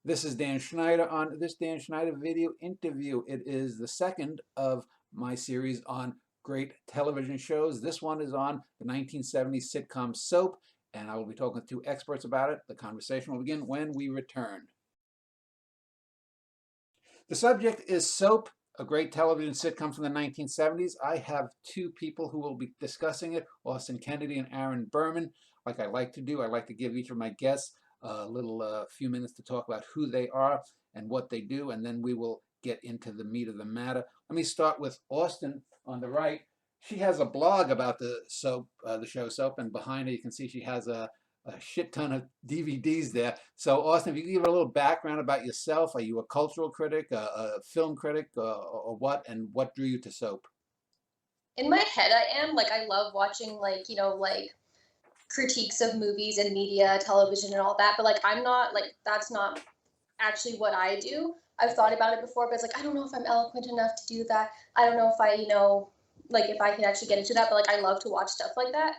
This is Dan Schneider on this Dan Schneider video interview. It is the second of my series on great television shows. This one is on the 1970s sitcom Soap, and I will be talking to two experts about it. The conversation will begin when we return. The subject is Soap, a great television sitcom from the 1970s. I have two people who will be discussing it, Austin Kennedy and Aaron Berman. Like I like to do, I like to give each of my guests a little few minutes to talk about who they are and what they do, and then we will get into the meat of the matter. Let me start with Austin on the right. She has a blog about the soap, the show Soap, and behind her you can see she has a shit ton of DVDs there. So, Austin, if you could give a little background about yourself, are you a cultural critic, a film critic, or what? And what drew you to Soap? In my head, I am like I love watching critiques of movies and media, television, and all that. But like I'm not like that's not actually what I do. I've thought about it before, but it's like I don't know if I'm eloquent enough to do that. I don't know if if I can actually get into that. But like I love to watch stuff like that.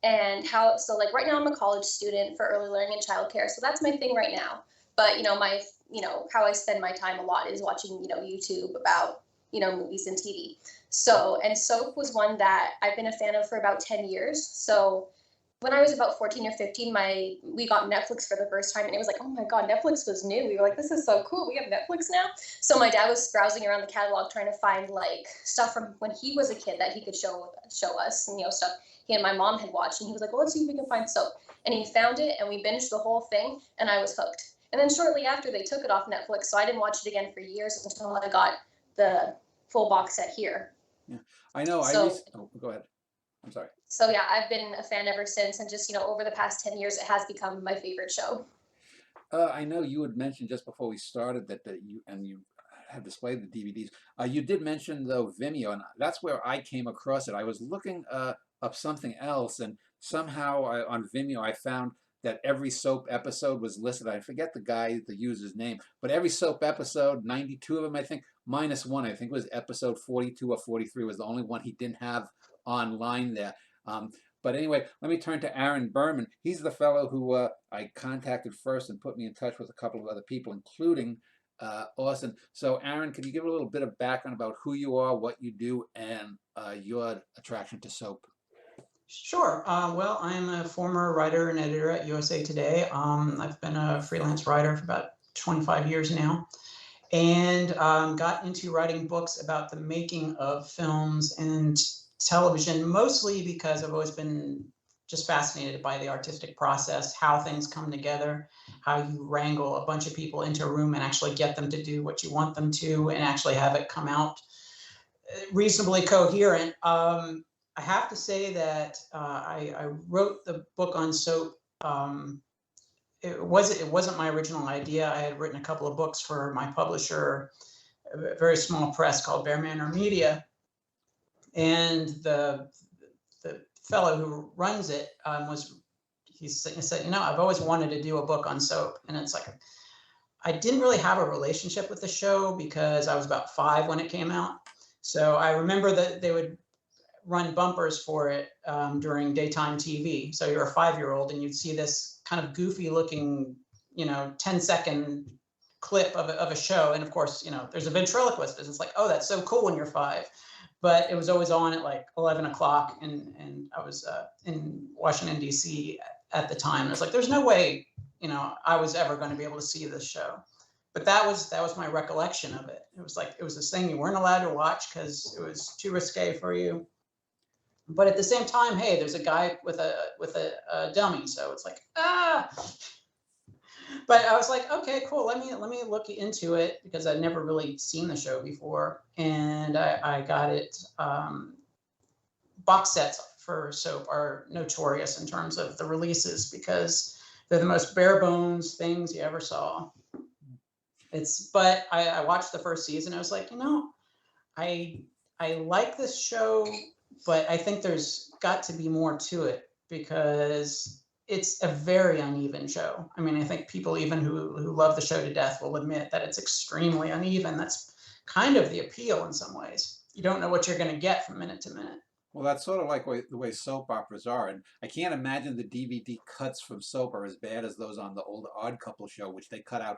And how so like right now I'm a college student for early learning and childcare, so that's my thing right now. But my how I spend my time a lot is watching YouTube about movies and TV. So and Soap was one that I've been a fan of for about 10 years. So when I was about 14 or 15, we got Netflix for the first time, and it was like, oh my god, Netflix was new. We were like, this is so cool. We have Netflix now. So my dad was browsing around the catalog trying to find like stuff from when he was a kid that he could show us, and stuff he and my mom had watched. And he was like, well, let's see if we can find Soap. And he found it, and we binged the whole thing, and I was hooked. And then shortly after, they took it off Netflix, so I didn't watch it again for years until I got the full box set here. Yeah, I know. So Oh, go ahead. I'm sorry. so yeah, I've been a fan ever since, and just over the past 10 years, it has become my favorite show. I know you had mentioned just before we started that you have displayed the DVDs. You did mention though Vimeo, and that's where I came across it. I was looking up something else, and somehow on Vimeo I found that every Soap episode was listed. I forget the user's name, but every Soap episode, 92 of them, I think, minus one, I think was episode 42 or 43 was the only one he didn't have online there. But anyway, let me turn to Aaron Berman. He's the fellow who I contacted first and put me in touch with a couple of other people, including Austin. So, Aaron, could you give a little bit of background about who you are, what you do, and your attraction to Soap? Sure. Well, I'm a former writer and editor at USA Today. I've been a freelance writer for about 25 years now, and got into writing books about the making of films and television, mostly because I've always been just fascinated by the artistic process, how things come together, how you wrangle a bunch of people into a room and actually get them to do what you want them to and actually have it come out reasonably coherent. I have to say that I wrote the book on Soap. It wasn't my original idea. I had written a couple of books for my publisher, a very small press called Bear Manor Media, and the fellow who runs it he said, I've always wanted to do a book on Soap. And it's like, I didn't really have a relationship with the show because I was about 5 when it came out. So I remember that they would run bumpers for it during daytime TV. So you're a 5-year-old and you'd see this kind of goofy looking, 10-second clip of a show. And of course, there's a ventriloquist. And it's like, oh, that's so cool when you're 5. But it was always on at like 11 o'clock, and I was in Washington, D.C. at the time. And I was like, there's no way, I was ever going to be able to see this show. But that was my recollection of it. It was like, it was this thing you weren't allowed to watch because it was too risque for you. But at the same time, hey, there's a guy with a dummy. So it's like, But I was like, okay, cool. Let me look into it because I'd never really seen the show before, and I got it. Box sets for Soap are notorious in terms of the releases because they're the most bare bones things you ever saw. But I watched the first season. I was like, I like this show, but I think there's got to be more to it because it's a very uneven show. I mean, I think people even who love the show to death will admit that it's extremely uneven. That's kind of the appeal in some ways. You don't know what you're going to get from minute to minute. Well, that's sort of like the way soap operas are, and I can't imagine the DVD cuts from Soap are as bad as those on the old Odd Couple show, which they cut out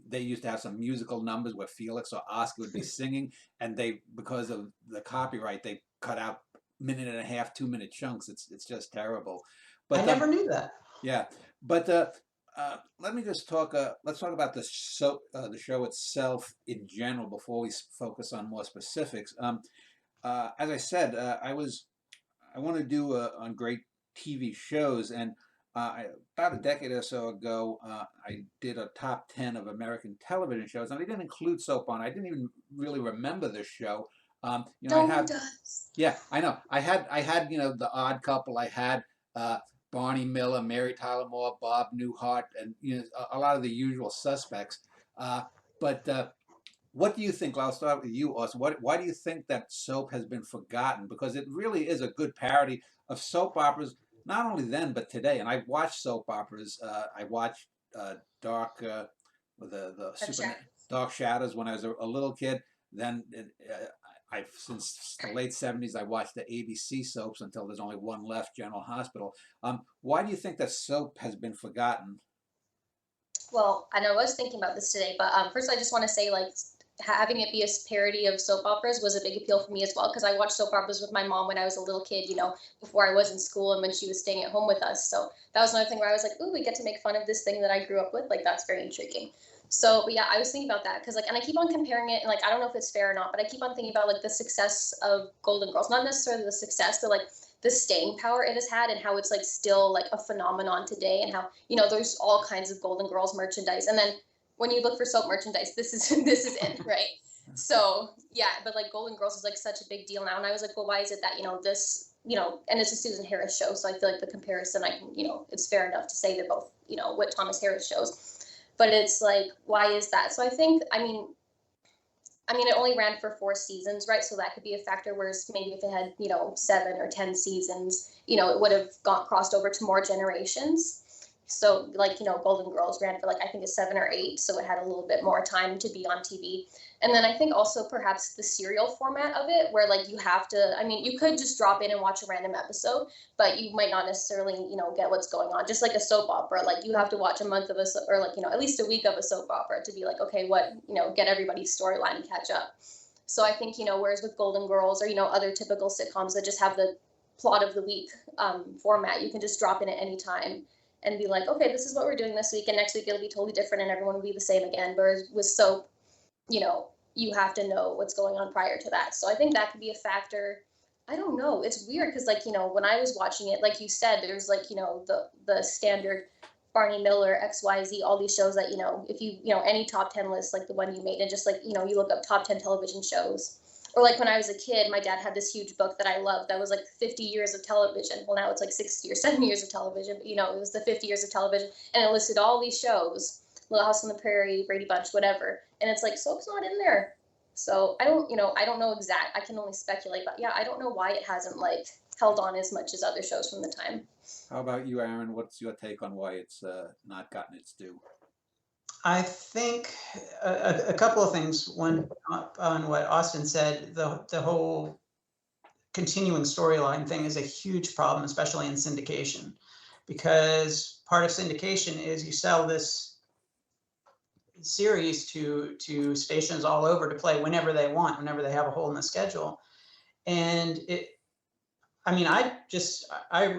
they used to have some musical numbers where Felix or Oscar would be singing, and they, because of the copyright, they cut out minute and a half, 2 minute chunks. It's just terrible. I But never knew that. yeah, but let me just talk. Let's talk about the show itself in general before we focus on more specifics. As I said, I want to do on great TV shows, and about a decade or so ago, I did a top 10 of American television shows, and I didn't include soap on. I didn't even really remember this show. I No one have, does. yeah, I know. I had, The Odd Couple. I had Barney Miller, Mary Tyler Moore, Bob Newhart, and a lot of the usual suspects. But what do you think? I'll start with you, Austin. Why do you think that soap has been forgotten? Because it really is a good parody of soap operas, not only then but today. And I watched soap operas. I watched Dark, with the Dark super Shadows. Dark Shadows when I was a little kid. Then I since the late '70s I watched the ABC soaps until there's only one left, General Hospital. Why do you think that soap has been forgotten? Well, and I was thinking about this today, but first I just want to say, like, having it be a parody of soap operas was a big appeal for me as well, because I watched soap operas with my mom when I was a little kid, before I was in school and when she was staying at home with us. So that was another thing where I was like, ooh, we get to make fun of this thing that I grew up with. Like, that's very intriguing. So, but yeah, I was thinking about that because, like, and I keep on comparing it, and like, I don't know if it's fair or not, but I keep on thinking about like the success of Golden Girls, not necessarily the success, but like the staying power it has had and how it's like still like a phenomenon today, and how there's all kinds of Golden Girls merchandise, and then when you look for soap merchandise, this is this is it, right? So yeah, but like Golden Girls is like such a big deal now, and I was like, well, why is it that this and it's a Susan Harris show, so I feel like the comparison, I can it's fair enough to say they're both what Thomas Harris shows, but it's like, why is that? So I think, it only ran for 4 seasons, right? So that could be a factor. Whereas maybe if it had, 7 or 10 seasons, it would have crossed over to more generations. So like, Golden Girls ran for like, I think it's 7 or 8. So it had a little bit more time to be on TV. And then I think also perhaps the serial format of it, where like you have to, you could just drop in and watch a random episode, but you might not necessarily, get what's going on. Just like a soap opera, like you have to watch a month of or like, at least a week of a soap opera to be like, okay, what, get everybody's storyline and catch up. So I think, whereas with Golden Girls or, other typical sitcoms that just have the plot of the week format, you can just drop in at any time and be like, okay, this is what we're doing this week, and next week it'll be totally different and everyone will be the same again. Whereas with soap, you have to know what's going on prior to that. So I think that could be a factor. I don't know. It's weird because, like, when I was watching it, like you said, there's like, the standard Barney Miller, XYZ, all these shows that, if you, any top 10 list, like the one you made, and just like, you look up top 10 television shows. Or like when I was a kid, my dad had this huge book that I loved that was like 50 years of television. Well, now it's like 60 or 70 years of television, but it was the 50 years of television, and it listed all these shows. Little House on the Prairie, Brady Bunch, whatever. And it's like, soap's not in there. So I don't know exact. I can only speculate, but yeah, I don't know why it hasn't like held on as much as other shows from the time. How about you, Aaron? What's your take on why it's not gotten its due? I think a couple of things. One, on what Austin said, the whole continuing storyline thing is a huge problem, especially in syndication, because part of syndication is you sell this series to stations all over to play whenever they want, whenever they have a hole in the schedule. And I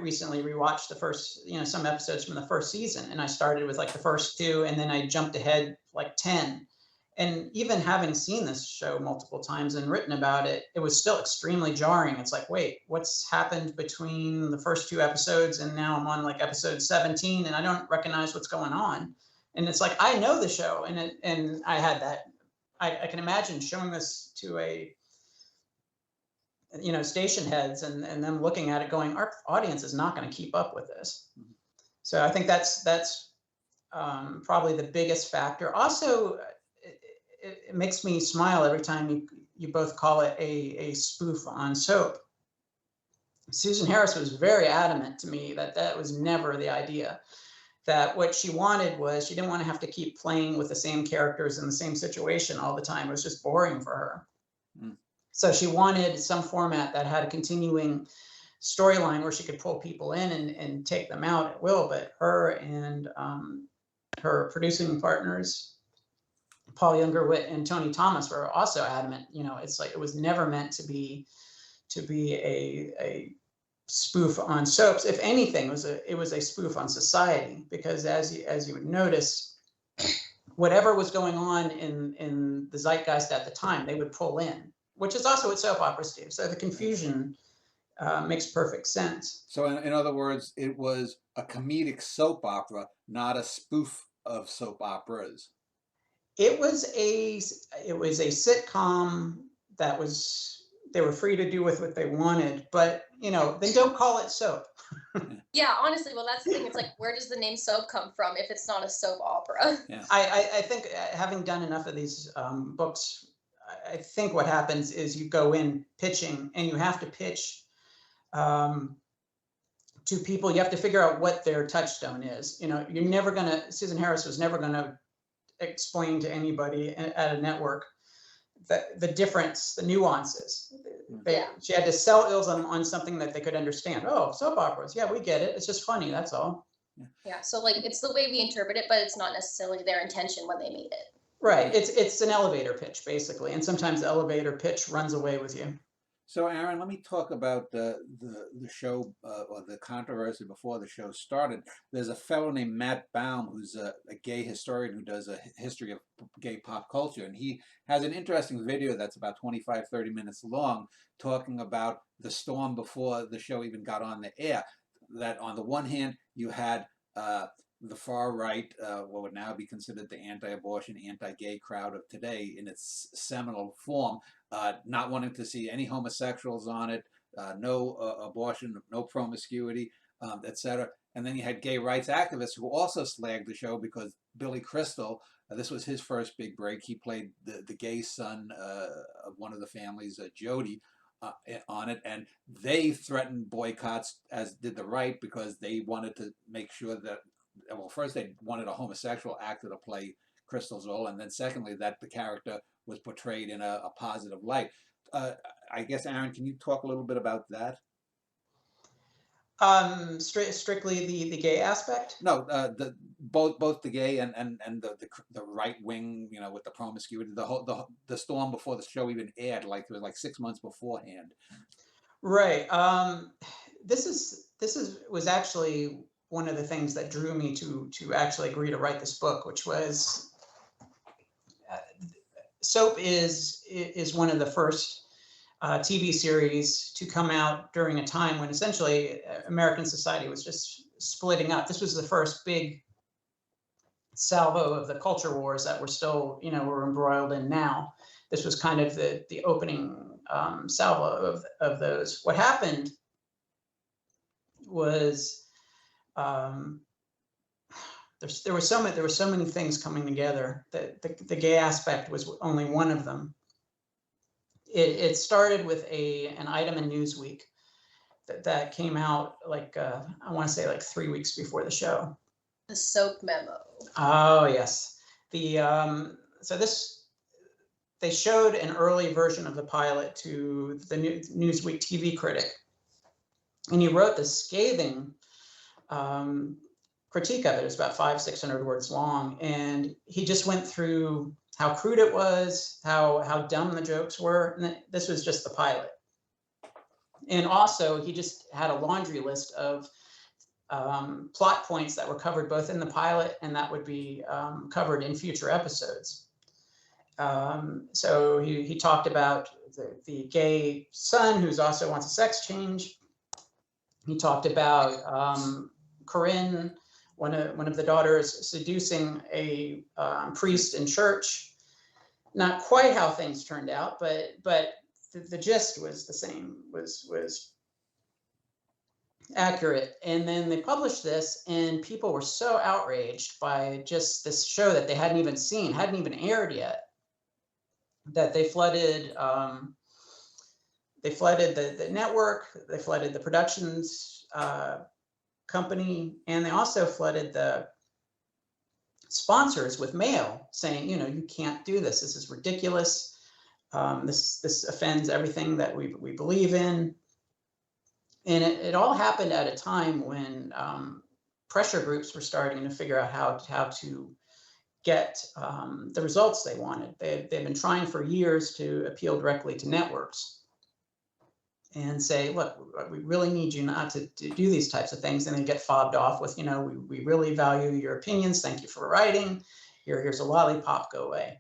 recently rewatched the first, some episodes from the first season, and I started with like the first 2, and then I jumped ahead like 10. And even having seen this show multiple times and written about it, it was still extremely jarring. It's like, wait, what's happened between the first 2 episodes and now I'm on like episode 17 and I don't recognize what's going on. And it's like, I know the show, and I had that. I can imagine showing this to a station heads and them looking at it going, our audience is not going to keep up with this. Mm-hmm. So I think that's probably the biggest factor. Also, it makes me smile every time you both call it a spoof on soap. Susan Harris was very adamant to me that was never the idea. That what she wanted was, she didn't want to have to keep playing with the same characters in the same situation all the time. It was just boring for her. Mm. So she wanted some format that had a continuing storyline where she could pull people in and take them out at will. But her and her producing partners Paul Youngerwit and Tony Thomas were also adamant. It's like it was never meant to be a spoof on soaps. If anything, it was a spoof on society, because as you would notice, whatever was going on in the zeitgeist at the time, they would pull in, which is also what soap operas do. So the confusion makes perfect sense. So in other words, it was a comedic soap opera, not a spoof of soap operas. It was a sitcom that they were free to do with what they wanted, but they don't call it soap. Yeah, honestly, well, that's the thing. It's like, where does the name soap come from if it's not a soap opera? Yeah. I think, having done enough of these books, I think what happens is you go in pitching, and you have to pitch to people. You have to figure out what their touchstone is. You're never gonna. Susan Harris was never gonna explain to anybody at a network the difference, the nuances. She had to sell them on something that they could understand. Oh, soap operas. Yeah, we get it. It's just funny. That's all. Yeah. So like, it's the way we interpret it, but it's not necessarily their intention when they made it. Right. It's an elevator pitch, basically. And sometimes the elevator pitch runs away with you. So, Aaron, let me talk about the show, or the controversy before the show started. There's a fellow named Matt Baum, who's a gay historian who does a history of gay pop culture. And he has an interesting video that's about 25, 30 minutes long, talking about the storm before the show even got on the air. That on the one hand, you had the far right, what would now be considered the anti-abortion, anti-gay crowd of today in its seminal form, not wanting to see any homosexuals on it, no abortion, no promiscuity, etc. And then you had gay rights activists who also slagged the show because Billy Crystal, this was his first big break. He played the gay son of one of the families, Jody, on it, and they threatened boycotts, as did the right, because they wanted to make sure that, well, first they wanted a homosexual actor to play Crystal's role, and then secondly that the character was portrayed in a positive light. I guess, Aaron, can you talk a little bit about that? Strictly the gay aspect? No, both the gay and the right wing, with the promiscuity, the storm before the show even aired, like it was like 6 months beforehand. Right. This was actually one of the things that drew me to actually agree to write this book, which was soap is one of the first TV series to come out during a time when essentially American society was just splitting up. This was the first big salvo of the culture wars that we're still, we're embroiled in now. This was kind of the opening salvo of those. What happened was there were so many things coming together. The gay aspect was only one of them. It started with an item in Newsweek that came out like I want to say like 3 weeks before the show. The soap memo. Oh yes, they showed an early version of the pilot to the Newsweek TV critic, and he wrote this scathing critique of it. It was about 500-600 words long, and he just went through how crude it was, how dumb the jokes were, and this was just the pilot. And also, he just had a laundry list of plot points that were covered both in the pilot and that would be covered in future episodes. So he talked about the gay son who's also wants a sex change. He talked about Corinne, one of the daughters, seducing a priest in church. Not quite how things turned out, but the gist was the same, was accurate. And then they published this, and people were so outraged by just this show that they hadn't even seen, hadn't even aired yet, that they flooded the network, they flooded the productions company, and they also flooded the sponsors with mail saying, you can't do this. This is ridiculous. This offends everything that we believe in. And it all happened at a time when pressure groups were starting to figure out how to get the results they wanted. They've been trying for years to appeal directly to networks and say, look, we really need you not to do these types of things. And they get fobbed off with, we really value your opinions. Thank you for writing. Here's a lollipop, go away.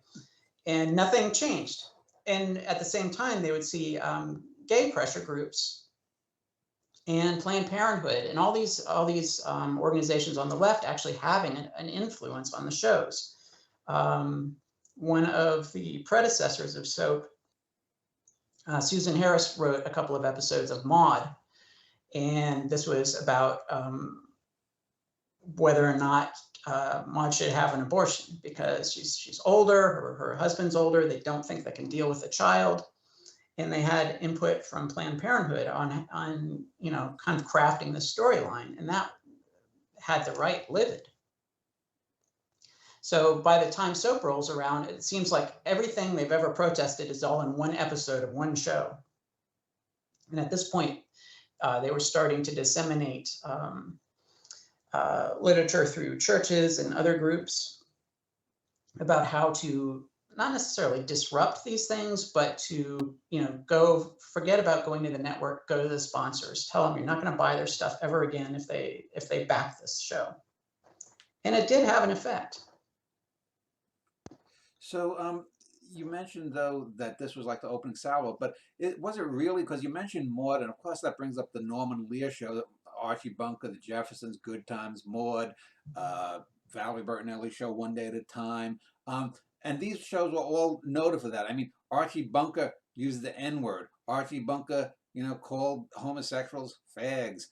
And nothing changed. And at the same time, they would see gay pressure groups and Planned Parenthood and all these organizations on the left actually having an influence on the shows. One of the predecessors of Soap, Susan Harris, wrote a couple of episodes of Maude, and this was about whether or not Maude should have an abortion because she's older, her husband's older, they don't think they can deal with a child. And they had input from Planned Parenthood on kind of crafting the storyline, and that had the right livid. So by the time Soap rolls around, it seems like everything they've ever protested is all in one episode of one show. And at this point, they were starting to disseminate literature through churches and other groups about how to not necessarily disrupt these things, but to, go forget about going to the network, go to the sponsors, tell them you're not going to buy their stuff ever again if they back this show. And it did have an effect. So you mentioned, though, that this was like the opening salvo, but was it really, because you mentioned Maude, and of course that brings up the Norman Lear show, Archie Bunker, the Jeffersons, Good Times, Maude, Valerie Bertinelli show, One Day at a Time. And these shows were all noted for that. I mean, Archie Bunker used the N-word. Archie Bunker, called homosexuals fags,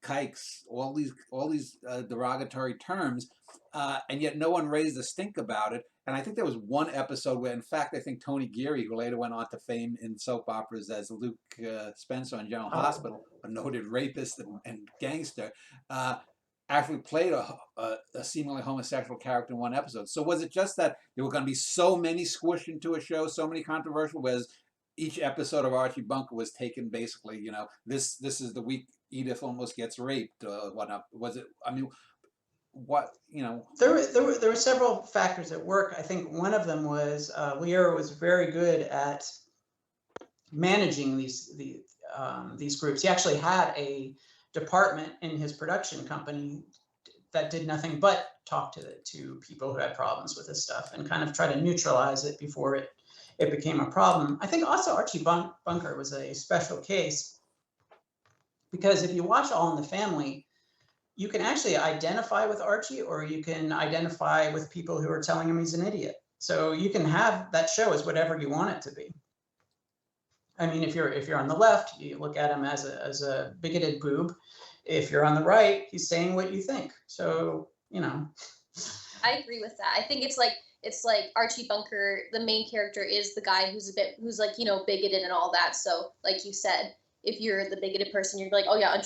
kikes, all these derogatory terms, and yet no one raised a stink about it. And I think there was one episode where, in fact, I think Tony Geary, who later went on to fame in soap operas as Luke Spencer on General Hospital, a noted rapist and gangster, actually played a seemingly homosexual character in one episode. So was it just that there were going to be so many squished into a show, so many controversial, whereas each episode of Archie Bunker was taken basically, this is the week Edith almost gets raped, whatnot. Was it, I mean, what, There were several factors at work. I think one of them was Lear was very good at managing these groups. He actually had a department in his production company that did nothing but talk to people who had problems with this stuff and kind of try to neutralize it before it became a problem. I think also Archie Bunker was a special case because if you watch All in the Family, you can actually identify with Archie or you can identify with people who are telling him he's an idiot. So you can have that show as whatever you want it to be. I mean, if you're on the left, you look at him as a bigoted boob. If you're on the right, he's saying what you think. So, I agree with that. I think it's like Archie Bunker, the main character is the guy who's bigoted and all that. So like you said, if you're the bigoted person, you're like, oh yeah,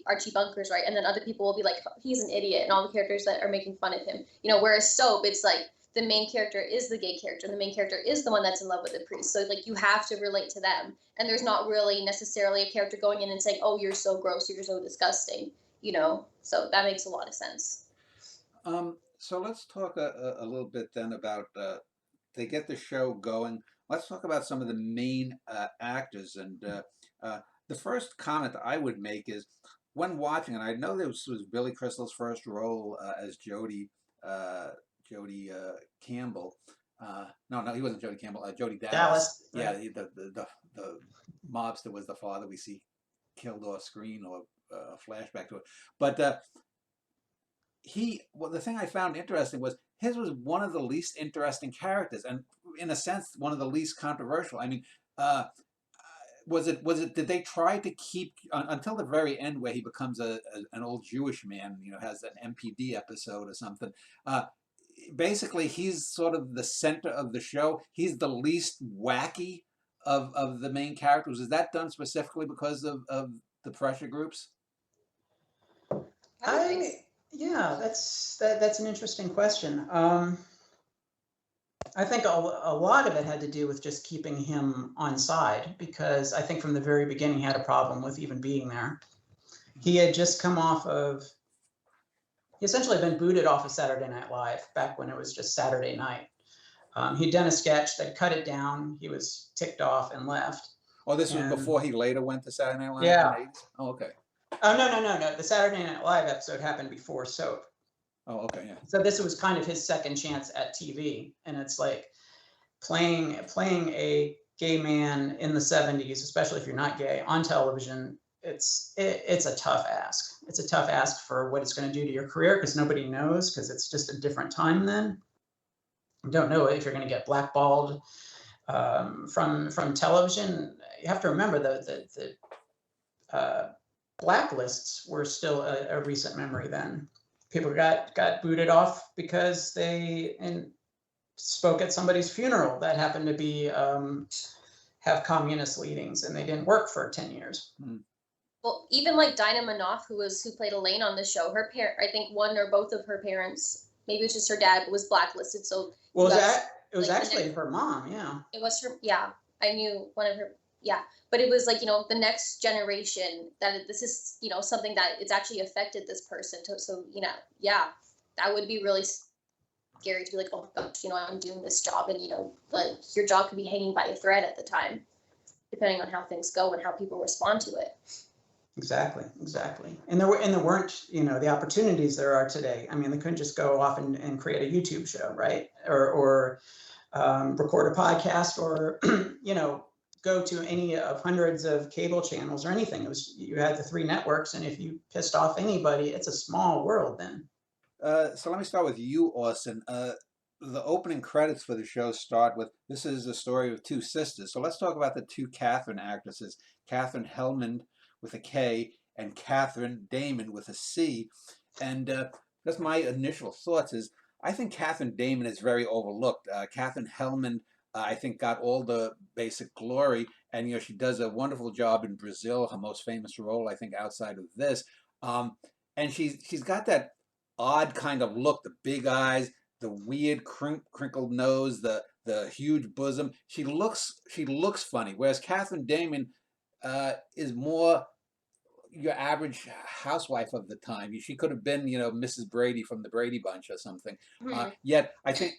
Archie Bunker's right. And then other people will be like, he's an idiot, and all the characters that are making fun of him. Whereas Soap, it's like the main character is the gay character, and the main character is the one that's in love with the priest. So like you have to relate to them. And there's not really necessarily a character going in and saying, oh, you're so gross, you're so disgusting, So that makes a lot of sense. So let's talk a little bit then about, they get the show going. Let's talk about some of the main actors. And the first comment I would make is, when watching, and I know this was Billy Crystal's first role as Jody Campbell. No, he wasn't Jody Campbell. Jody Dallas. Yeah, the mobster was the father we see killed off screen, or a flashback to it. But the thing I found interesting was his was one of the least interesting characters, and in a sense, one of the least controversial. I mean, did they try to keep until the very end where he becomes an old Jewish man, has an MPD episode or something? Basically, he's sort of the center of the show. He's the least wacky of the main characters. Is that done specifically because of the pressure groups? Yeah, that's an interesting question. I think a lot of it had to do with just keeping him on side, because I think from the very beginning he had a problem with even being there. He had just come off of essentially been booted off of Saturday Night Live back when it was just Saturday night. He'd done a sketch, they'd cut it down, he was ticked off and left. Oh, this was And before he later went to Saturday Night Live in yeah. the 80s? Oh, okay. Oh, no. The Saturday Night Live episode happened before Soap. Oh, okay, yeah. So this was kind of his second chance at TV. And it's like playing a gay man in the 70s, especially if you're not gay, on television, it's a tough ask. It's a tough ask for what it's going to do to your career, because nobody knows, because it's just a different time then. You don't know if you're going to get blackballed from television. You have to remember the blacklists were still a recent memory then. People got booted off because they spoke at somebody's funeral that happened to be have communist leanings, and they didn't work for 10 years. Well, even like Dinah Manoff, who played Elaine on the show, her parent, I think one or both of her parents, maybe it was just her dad, was blacklisted. So well, it was like, actually her mom. Yeah, it was her. Yeah, I knew one of her. Yeah, but it was like, the next generation, that this is, something that it's actually affected this person. So yeah, that would be really scary to be like, oh gosh, I'm doing this job, and like your job could be hanging by a thread at the time, depending on how things go and how people respond to it. Exactly. And there weren't, the opportunities there are today. I mean, they couldn't just go off and create a YouTube show, right? Or record a podcast, or go to any of hundreds of cable channels or anything. You had the 3 networks, and if you pissed off anybody, it's a small world then. So let me start with you, Austin. The opening credits for the show start with, this is a story of 2 sisters. So let's talk about the 2 Catherine actresses, Catherine Hellman with a K and Catherine Damon with a C. And just my initial thoughts is, I think Catherine Damon is very overlooked. Catherine Hellman, I think, got all the basic glory, and she does a wonderful job in Brazil, her most famous role, I think, outside of this. And she's got that odd kind of look, the big eyes, the weird crinkled nose, the huge bosom. She looks funny, whereas Catherine Damon is more your average housewife of the time. She could have been, Mrs. Brady from the Brady Bunch or something. Yet I think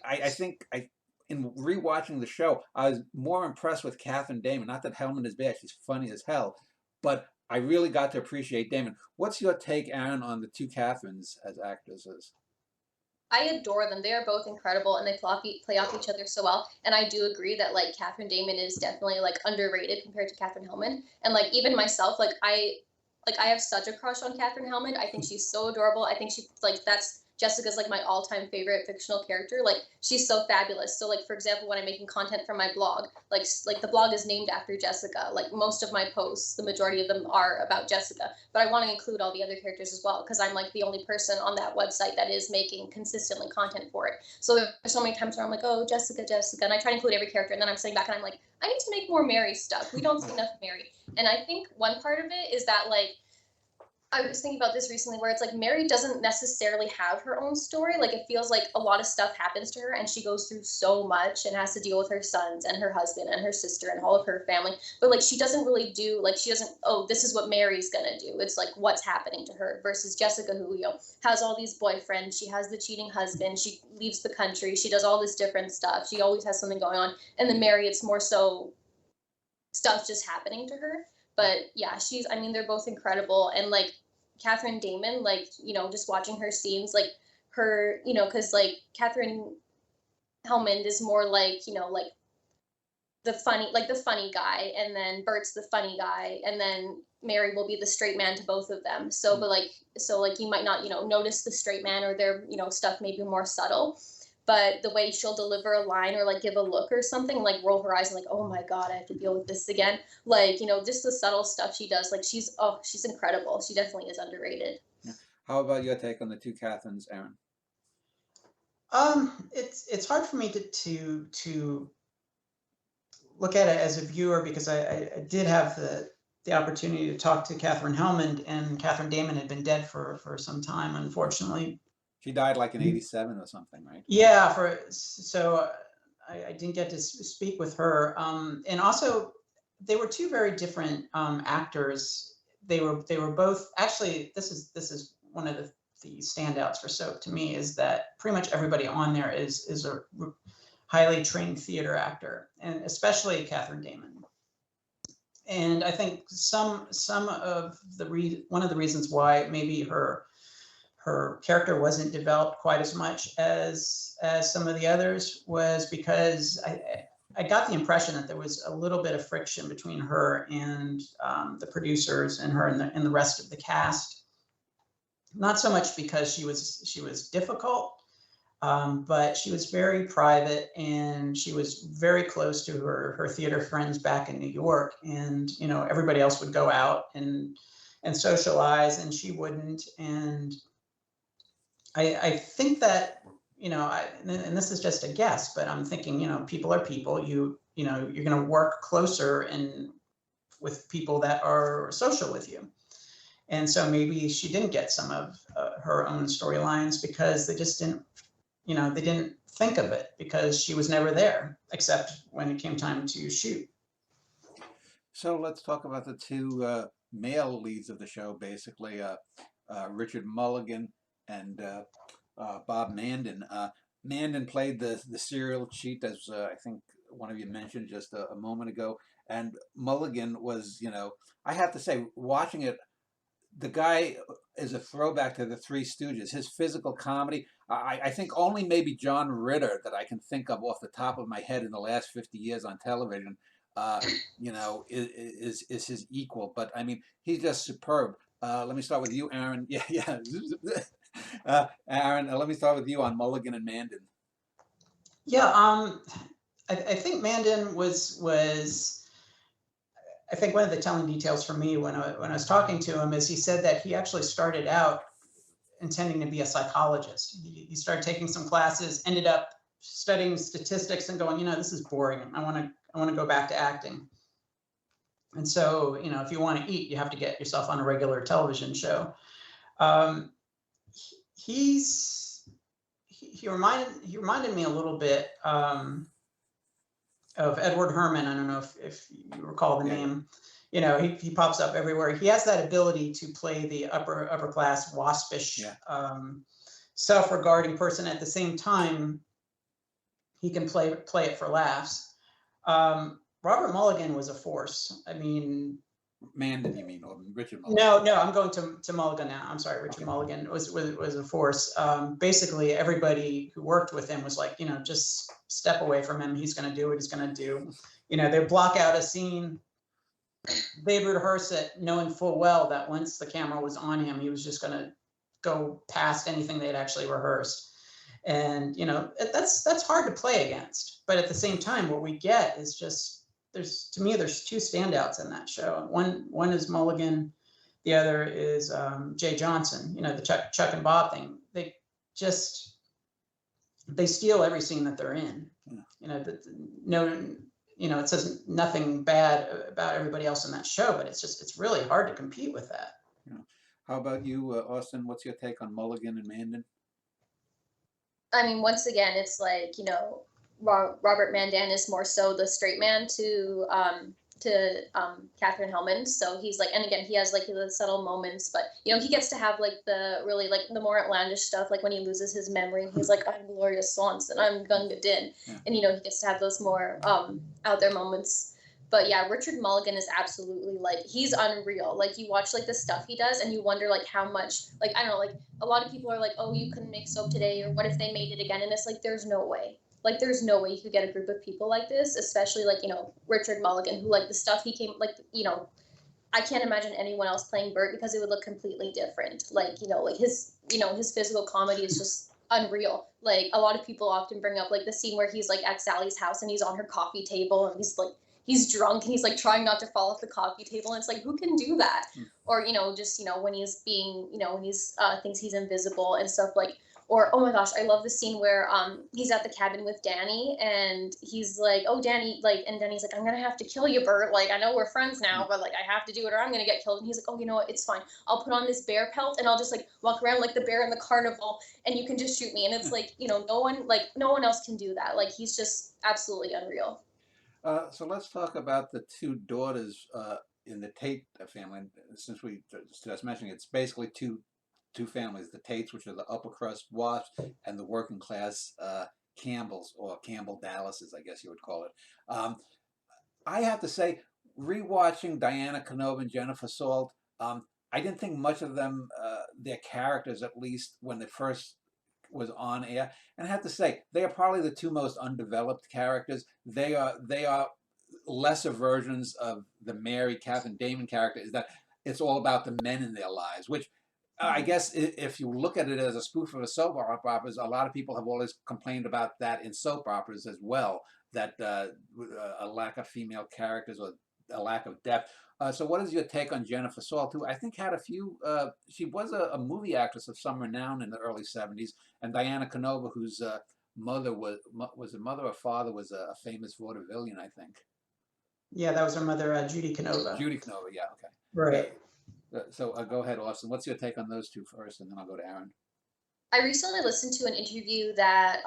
in rewatching the show, I was more impressed with Catherine Damon. Not that Hellman is bad; she's funny as hell, but I really got to appreciate Damon. What's your take, Aaron, on the 2 Catherines as actresses? I adore them. They are both incredible, and they play off each other so well. And I do agree that like Catherine Damon is definitely like underrated compared to Catherine Hellman. And like even myself, I have such a crush on Catherine Hellman. I think she's so adorable. I think that's Jessica's like my all-time favorite fictional character. Like she's so fabulous. So like, for example, when I'm making content for my blog, like the blog is named after Jessica. Like most of my posts, the majority of them are about Jessica, but I want to include all the other characters as well, because I'm like the only person on that website that is making consistently content for it. So there's so many times where I'm like, oh, Jessica, and I try to include every character, and then I'm sitting back and I'm like, I need to make more Mary stuff. We don't see enough Mary. And I think one part of it is that like, I was thinking about this recently, where it's like Mary doesn't necessarily have her own story. Like it feels like a lot of stuff happens to her, and she goes through so much and has to deal with her sons and her husband and her sister and all of her family. But like she doesn't really do, like she doesn't, oh, this is what Mary's gonna do. It's like what's happening to her, versus Jessica, who has all these boyfriends. She has the cheating husband. She leaves the country. She does all this different stuff. She always has something going on. And then Mary, it's more so stuff just happening to her. But yeah, they're both incredible. And like Catherine Damon, like, just watching her scenes, like her, because like Catherine Hellman is more like, like the funny guy, and then Bert's the funny guy, and then Mary will be the straight man to both of them. So, but like, you might not, notice the straight man, or their, stuff may be more subtle. But the way she'll deliver a line or like give a look or something, like roll her eyes and like, oh my God, I have to deal with this again. Like, just the subtle stuff she does. Like she's incredible. She definitely is underrated. Yeah. How about your take on the 2 Catherines, Aaron? It's hard for me to look at it as a viewer, because I did have the opportunity to talk to Catherine Hellman, and Catherine Damon had been dead for some time, unfortunately. She died like in 87 or something, right? Yeah, so I didn't get to speak with her. And also, they were 2 very different actors. They were both, actually, this is one of the the standouts for Soap to me is that pretty much everybody on there is a highly trained theater actor, and especially Catherine Damon. And I think some of one of the reasons why maybe her character wasn't developed quite as much as some of the others was because I got the impression that there was a little bit of friction between her and the producers and her and the rest of the cast. Not so much because she was difficult, but she was very private, and she was very close to her theater friends back in New York. And everybody else would go out and socialize, and she wouldn't. And I think that and this is just a guess, but I'm thinking people are people. You're going to work closer and with people that are social with you. And so maybe she didn't get some of her own storylines because they just didn't, they didn't think of it because she was never there except when it came time to shoot. So let's talk about the two male leads of the show, basically Richard Mulligan and Bob Mandan. Mandan played the serial cheat, as I think one of you mentioned just a moment ago, and Mulligan was, I have to say, watching it, the guy is a throwback to the Three Stooges. His physical comedy, I think only maybe John Ritter that I can think of off the top of my head in the last 50 years on television, is his equal. But I mean, he's just superb. Let me start with you, Aaron. Yeah. Aaron, let me start with you on Mulligan and Mandan. Yeah, I think Mandan was. I think one of the telling details for me when I was talking to him is he said that he actually started out intending to be a psychologist. He started taking some classes, ended up studying statistics and going, this is boring. I want to go back to acting. And so, if you want to eat, you have to get yourself on a regular television show. He reminded me a little bit of Edward Herman. I don't know if you recall the name. He pops up everywhere. He has that ability to play the upper class waspish, self-regarding person. At the same time, he can play it for laughs. Robert Mulligan was a force. I mean, Mandan, you mean, or Richard Mulligan? No, I'm going to Mulligan now. I'm sorry, Richard Mulligan was a force. Basically, everybody who worked with him was like, just step away from him. He's going to do what he's going to do. They block out a scene. They'd rehearse it, knowing full well that once the camera was on him, he was just going to go past anything they'd actually rehearsed. And that's hard to play against. But at the same time, what we get is just. There's two standouts in that show. One is Mulligan, the other is Jay Johnson. The Chuck and Bob thing. They steal every scene that they're in. It says nothing bad about everybody else in that show, but it's really hard to compete with that. Yeah. How about you, Austin? What's your take on Mulligan and Mandan? I mean, once again, it's like Robert Mandan is more so the straight man to Catherine Hellman. So he's like, and again, he has like the subtle moments, but he gets to have like the really like the more outlandish stuff, like when he loses his memory, he's like, I'm Gloria Swanson, I'm Gunga Din. Yeah. And he gets to have those more out there moments. But yeah, Richard Mulligan is absolutely like, he's unreal. Like you watch like the stuff he does and you wonder like how much, like, I don't know, like a lot of people are like, oh, you couldn't make soap today, or what if they made it again? And it's like, there's no way. Like, there's no way you could get a group of people like this, especially, like, Richard Mulligan, who, like, the stuff he came, like, I can't imagine anyone else playing Bert because it would look completely different. Like, like his physical comedy is just unreal. Like, a lot of people often bring up, like, the scene where he's, like, at Sally's house and he's on her coffee table and he's drunk and he's, like, trying not to fall off the coffee table. And it's like, who can do that? Or, just, when he's being, when he's thinks he's invisible and stuff like. Or, oh my gosh, I love the scene where he's at the cabin with Danny and he's like, oh, Danny, like, and Danny's like, I'm going to have to kill you, Bert. Like, I know we're friends now, but like, I have to do it or I'm going to get killed. And he's like, oh, you know what? It's fine. I'll put on this bear pelt and I'll just like walk around like the bear in the carnival and you can just shoot me. And it's like, no one else can do that. Like, he's just absolutely unreal. So let's talk about the two daughters in the Tate family. Since we just mentioned it's basically two two families, the Tates, which are the upper crust WASPs, and the working class Campbells, or Campbell Dallases, I guess you would call it. I have to say, rewatching Diana Canova and Jennifer Salt, I didn't think much of them, their characters, at least when they first was on air. And I have to say, they are probably the two most undeveloped characters. They are lesser versions of the Mary Catherine Damon character. Is that it's all about the men in their lives, which I guess if you look at it as a spoof of a soap operas, a lot of people have always complained about that in soap operas as well, that a lack of female characters or a lack of depth. So what is your take on Jennifer Salt, who I think had a few, she was a movie actress of some renown in the early 70s, and Diana Canova, whose mother was a mother or father was a famous vaudevillian, I think. Yeah, that was her mother, Judy Canova. Judy Canova, yeah, okay. Right. So go ahead, Austin. What's your take on those two first, and then I'll go to Aaron. I recently listened to an interview that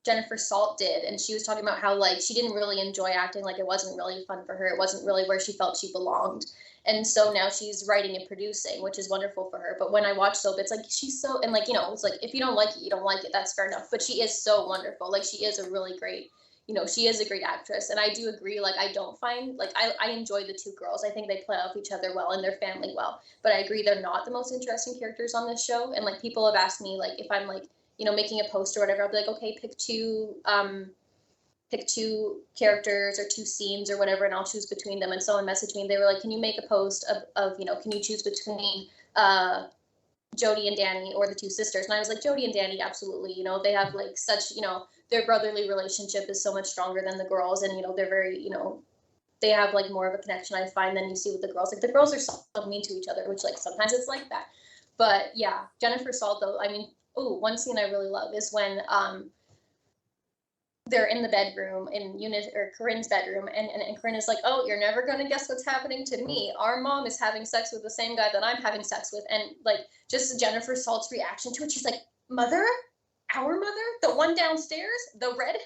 Jennifer Salt did, and she was talking about how like she didn't really enjoy acting, like it wasn't really fun for her, it wasn't really where she felt she belonged, and so now she's writing and producing, which is wonderful for her. But when I watch soap, it's like she's so, and like, you know, it's like if you don't like it, you don't like it, that's fair enough, but she is so wonderful. Like she is a really great, you know, she is a great actress. And I do agree, like I don't find, like I enjoy the two girls, I think they play off each other well and their family well, but I agree they're not the most interesting characters on this show. And like people have asked me, like if I'm like, you know, making a post or whatever, I'll be like, okay, pick two characters or two scenes or whatever, and I'll choose between them. And someone messaged me and they were like, can you make a post of you know, can you choose between Jody and Danny or the two sisters? And I was like, Jody and Danny, absolutely. You know, they have like such, you know, their brotherly relationship is so much stronger than the girls, and you know, they're very, you know, they have like more of a connection, I find, than you see with the girls. Like the girls are so mean to each other, which like sometimes it's like that. But yeah, Jennifer Salt though, I mean, one scene I really love is when they're in the bedroom in Corinne's bedroom, and Corinne is like, oh, you're never gonna guess what's happening to me. Our mom is having sex with the same guy that I'm having sex with. And like just Jennifer Salt's reaction to it, she's like, mother? Our mother? The one downstairs? The redhead?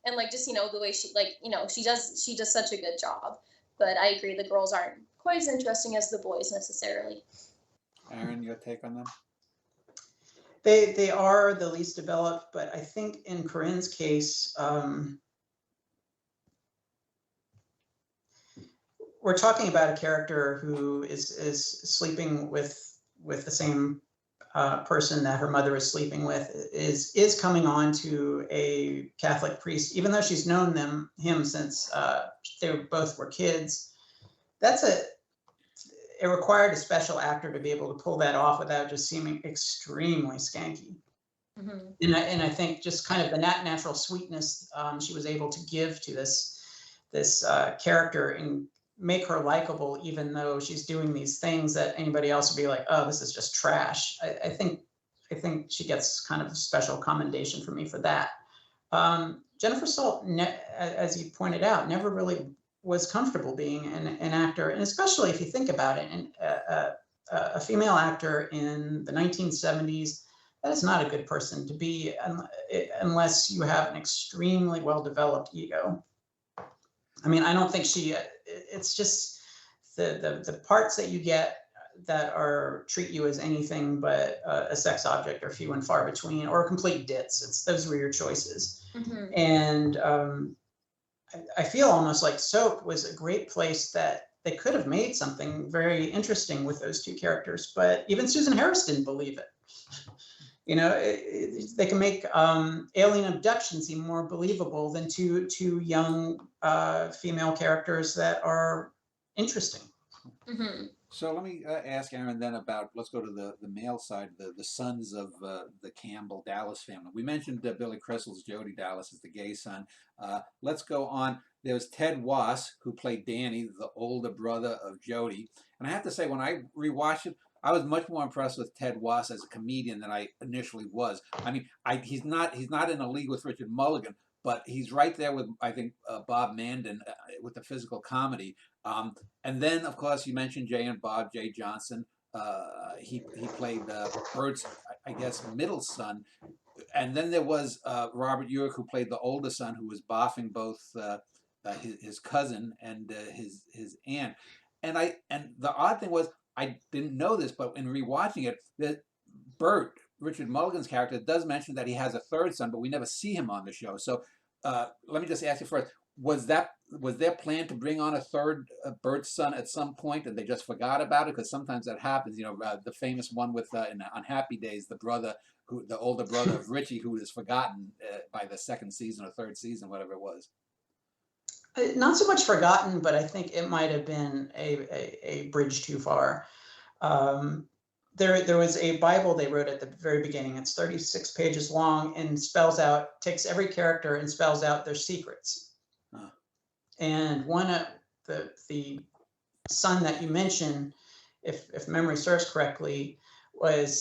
And like just, you know, the way she, like, you know, she does such a good job. But I agree the girls aren't quite as interesting as the boys necessarily. Aaron, your take on them? They are the least developed, but I think in Corinne's case, we're talking about a character who is sleeping with the same person that her mother is sleeping with, is coming on to a Catholic priest, even though she's known him since they both were kids. That's it required a special actor to be able to pull that off without just seeming extremely skanky. Mm-hmm. And I think just kind of the natural sweetness she was able to give to this character and make her likable, even though she's doing these things that anybody else would be like, oh, this is just trash. I think she gets kind of a special commendation from me for that. Jennifer Salt, as you pointed out, never really was comfortable being an actor, and especially if you think about it, and a female actor in the 1970s, that is not a good person to be unless you have an extremely well-developed ego. I mean, I don't think it's just the parts that you get that treat you as anything but a sex object are few and far between, or complete ditz. Those were your choices. Mm-hmm. And I feel almost like soap was a great place that they could have made something very interesting with those two characters, but even Susan Harris didn't believe it. You know, they can make alien abduction seem more believable than two young female characters that are interesting. Mm-hmm. So let me ask Aaron then about, let's go to the male side, the sons of the Campbell Dallas family. We mentioned Billy Crystal's Jody Dallas is the gay son. Let's go on. There's Ted Wass, who played Danny, the older brother of Jody. And I have to say, when I rewatched it, I was much more impressed with Ted Wass as a comedian than I initially was. I mean, he's not in a league with Richard Mulligan, but he's right there with, I think, Bob Mandan with the physical comedy. And then, of course, you mentioned Jay and Bob, Jay Johnson. He played Bert's, I guess, middle son. And then there was Robert Urich, who played the older son, who was boffing both his cousin and his aunt. And the odd thing was, I didn't know this, but in rewatching it, that Bert, Richard Mulligan's character, does mention that he has a third son, but we never see him on the show. So let me just ask you first: was their plan to bring on a third Bert's son at some point, and they just forgot about it? Because sometimes that happens. The famous one with on Happy Days, the older brother of Richie, who is forgotten by the second season or third season, whatever it was. Not so much forgotten, but I think it might have been a bridge too far. There was a Bible they wrote at the very beginning. It's 36 pages long and takes every character and spells out their secrets. Huh. And one of the son that you mentioned, if memory serves correctly, went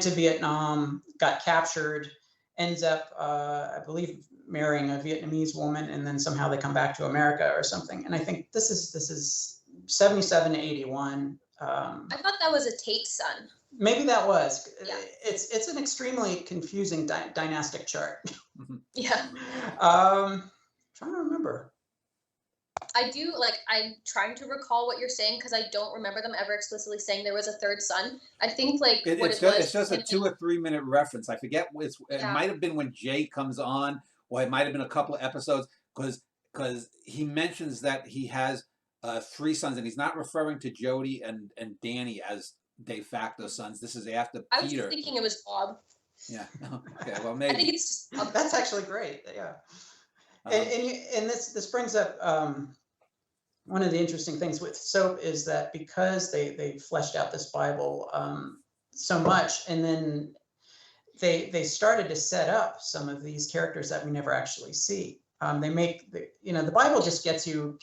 to Vietnam, got captured, ends up, I believe, marrying a Vietnamese woman, and then somehow they come back to America or something. And I think this is 77 to 81. I thought that was a Tate son. Maybe that was. Yeah. It's an extremely confusing dynastic chart. Yeah. Trying to remember. I'm trying to recall what you're saying because I don't remember them ever explicitly saying there was a third son. I think it's just a 2 or 3 minute reference. I forget. It might have been when Jay comes on, or it might have been a couple of episodes, because he mentions that he has 3 sons, and he's not referring to Jody and Danny as de facto sons. This is after Peter. I was just thinking it was Bob. Yeah. Okay. Well, maybe. I think it's just That's actually great. Yeah. And this brings up one of the interesting things with soap is that because they fleshed out this Bible so much, and then they started to set up some of these characters that we never actually see. They make the Bible just gets you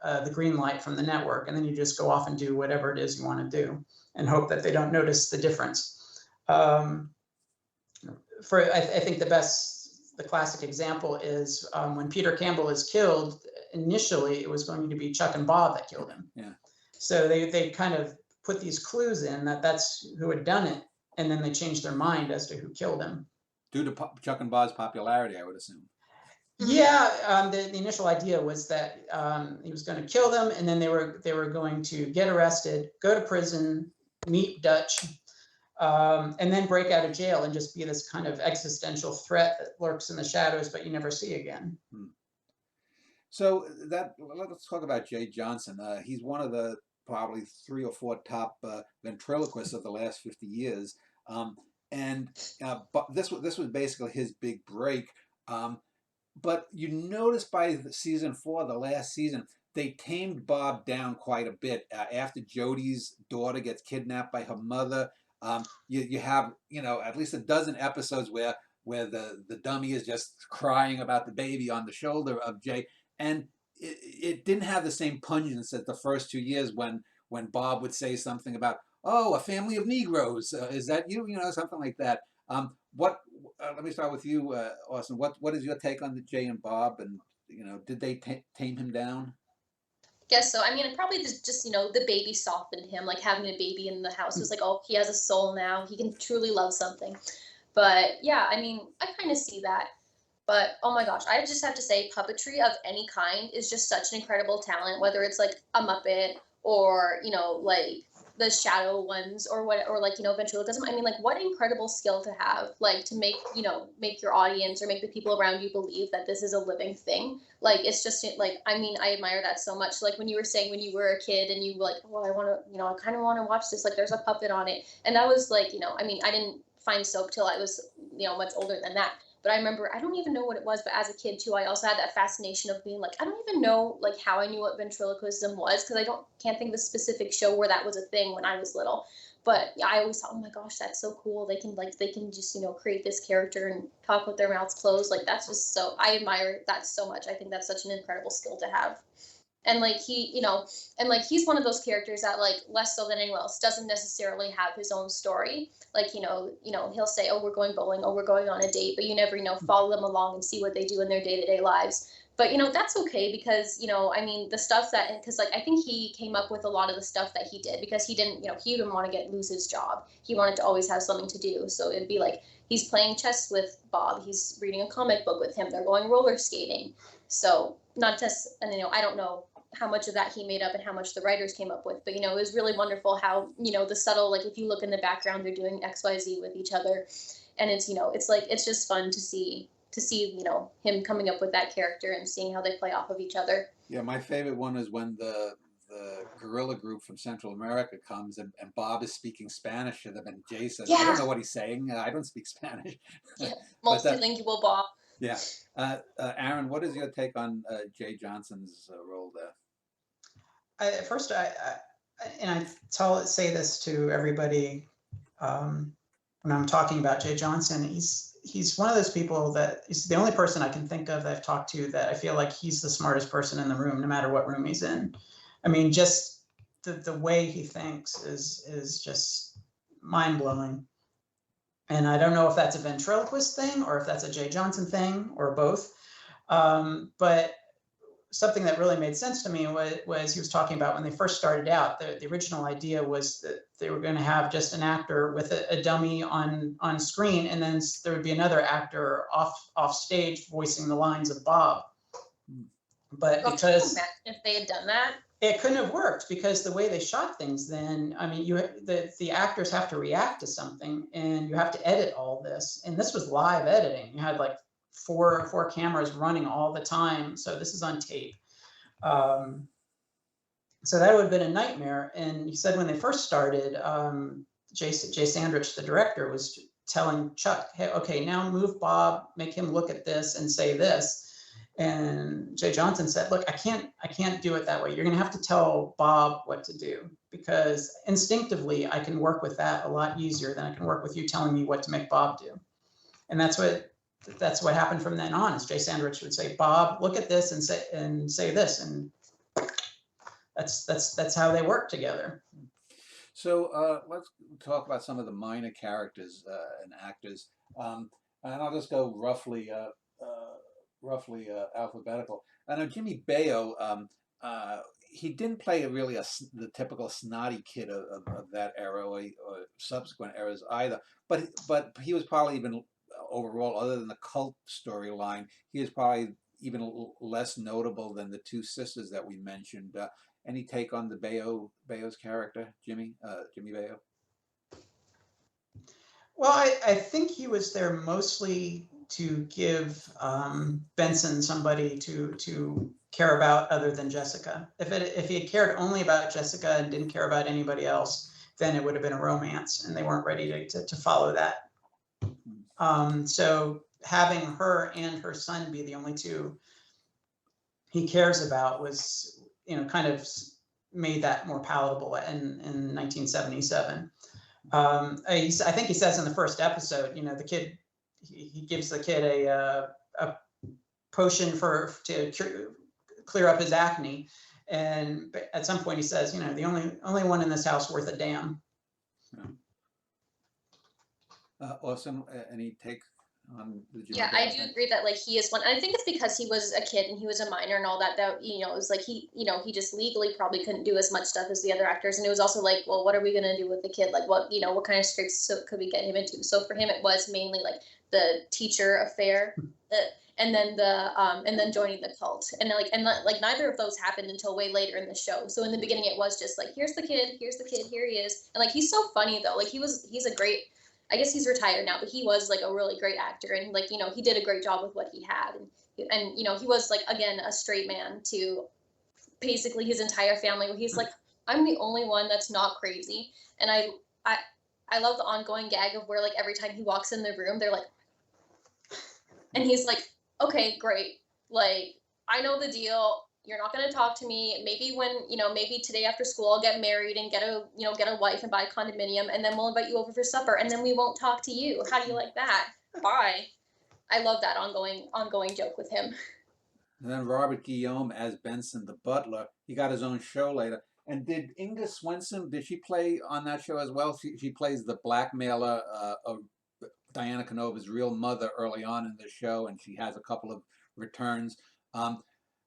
the green light from the network, and then you just go off and do whatever it is you want to do, and hope that they don't notice the difference. I think the classic example is when Peter Campbell is killed. Initially, it was going to be Chuck and Bob that killed him. Yeah. So they kind of put these clues in that that's who had done it, and then they changed their mind as to who killed him. Due to Chuck and Bob's popularity, I would assume. Yeah, the initial idea was that he was going to kill them, and then they were going to get arrested, go to prison, meet Dutch, and then break out of jail and just be this kind of existential threat that lurks in the shadows, but you never see again. So let's talk about Jay Johnson. He's one of the probably 3 or 4 top ventriloquists of the last 50 years, but this was basically his big break. But you notice by season 4, the last season, they tamed Bob down quite a bit. After Jody's daughter gets kidnapped by her mother, you have at least a dozen episodes where the dummy is just crying about the baby on the shoulder of Jay. And it didn't have the same pungence as the first 2 years when Bob would say something about, "Oh, a family of Negroes, is that you?" Something like that. Let me start with you, Austin. What is your take on the Jay and Bob? And did they tame him down? Guess so. I mean, probably just the baby softened him. Like having a baby in the house was like, oh, he has a soul now. He can truly love something. But yeah, I mean, I kind of see that. But oh my gosh, I just have to say, puppetry of any kind is just such an incredible talent. Whether it's like a Muppet or like the shadow ones or ventriloquism. I mean, like what incredible skill to have, like to make your audience or make the people around you believe that this is a living thing. Like it's just like, I mean, I admire that so much. Like when you were saying when you were a kid and you were like, well, I kind of want to watch this. Like there's a puppet on it, and that was like, I mean, I didn't find soap till I was much older than that. But I remember, I don't even know what it was, but as a kid too, I also had that fascination of being like, I don't even know like how I knew what ventriloquism was, because can't think of a specific show where that was a thing when I was little. But yeah, I always thought, oh my gosh, that's so cool. They can just create this character and talk with their mouths closed. Like that's just I admire that so much. I think that's such an incredible skill to have. And like he's one of those characters that like less so than anyone else doesn't necessarily have his own story. Like, he'll say, oh, we're going bowling, oh, we're going on a date, but you never, follow them along and see what they do in their day-to-day lives. But, that's okay because, I mean, the stuff because like, I think he came up with a lot of the stuff that he did because he didn't want to lose his job. He wanted to always have something to do. So it'd be like, he's playing chess with Bob. He's reading a comic book with him. They're going roller skating. So not just, and I don't know much of that he made up and how much the writers came up with. But it was really wonderful how the subtle, like if you look in the background, they're doing XYZ with each other, and it's like it's just fun to see him coming up with that character and seeing how they play off of each other. Yeah, my favorite one is when the guerrilla group from Central America comes and Bob is speaking Spanish to them, and Jay says, "I don't know what he's saying. I don't speak Spanish." Yeah, But multilingual Bob. yeah, Aaron, what is your take on Jay Johnson's role there? First, and I say this to everybody when I'm talking about Jay Johnson. He's one of those people that he's the only person I can think of that I've talked to that I feel like he's the smartest person in the room, no matter what room he's in. I mean, just the way he thinks is just mind blowing. And I don't know if that's a ventriloquist thing or if that's a Jay Johnson thing or both. But something that really made sense to me was he was talking about when they first started out, the original idea was that they were going to have just an actor with a dummy on screen, and then there would be another actor off stage voicing the lines of Bob. But because if they had done that, it couldn't have worked, because the way they shot things then, I mean, the actors have to react to something, and you have to edit all this. And this was live editing. You had like four cameras running all the time. So this is on tape. So that would have been a nightmare. And he said when they first started, Jay Sandrich, the director, was telling Chuck, "Hey, okay, now move Bob, make him look at this and say this." And Jay Johnson said, "Look, I can't do it that way. You're going to have to tell Bob what to do, because instinctively I can work with that a lot easier than I can work with you telling me what to make Bob do." And that's what happened from then on. Is Jay Sandrich would say, "Bob, look at this and say this," and that's how they work together. So let's talk about some of the minor characters and actors, and I'll just go roughly alphabetical. I know Jimmy Baio. He didn't play the typical snotty kid of that era or subsequent eras either. But he was probably even overall, other than the cult storyline, he is probably even less notable than the two sisters that we mentioned. Any take on the Baio's character, Jimmy Baio? Well, I think he was there mostly to give Benson somebody to care about other than Jessica. If he had cared only about Jessica and didn't care about anybody else, then it would have been a romance, and they weren't ready to follow that. So having her and her son be the only two he cares about was, kind of made that more palatable in 1977. I think he says in the first episode, the kid, he gives the kid a potion to clear up his acne, and at some point he says, the only one in this house worth a damn. Awesome. Any take on the Jimmy yeah, Baio I do thing? agree that like he is one. I think it's because he was a kid and he was a minor and all that. That it was like he just legally probably couldn't do as much stuff as the other actors, and it was also like, well, what are we gonna do with the kid? Like, what kind of scrapes could we get him into? So for him, it was mainly like the teacher affair, and then joining the cult, and neither of those happened until way later in the show. So in the beginning, it was just like, here's the kid, here he is, and like he's so funny though. Like he's a great. I guess he's retired now, but he was like a really great actor, and like he did a great job with what he had, and he was like, again, a straight man to basically his entire family, where he's like, I'm the only one that's not crazy, and I love the ongoing gag of where like every time he walks in the room, they're like, and he's like, okay, great, like I know the deal. You're not going to talk to me. Maybe when, maybe today after school, I'll get married and get a wife and buy a condominium, and then we'll invite you over for supper, and then we won't talk to you. How do you like that? Bye. I love that ongoing joke with him. And then Robert Guillaume as Benson the butler. He got his own show later. And did Inga Swenson, did she play on that show as well? She plays the blackmailer of Diana Canova's real mother early on in the show, and she has a couple of returns.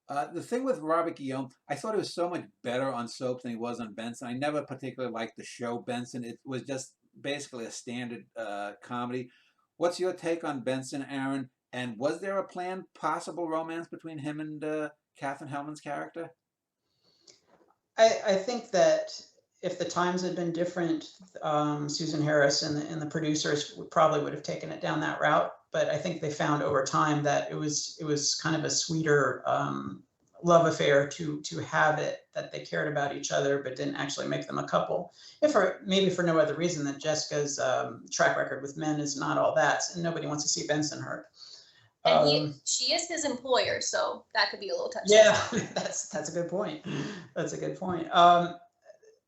The thing with Robert Guillaume, I thought he was so much better on soap than he was on Benson. I never particularly liked the show Benson. It was just basically a standard comedy. What's your take on Benson, Aaron? And was there a planned possible romance between him and Katherine Hellman's character? I think that if the times had been different, Susan Harris and the producers would have taken it down that route. But I think they found over time that it was kind of a sweeter love affair to have it, that they cared about each other but didn't actually make them a couple. If for maybe for no other reason than Jessica's track record with men is not all that, and nobody wants to see Benson hurt. And she is his employer, so that could be a little touchy. Yeah, that's a good point. That's a good point.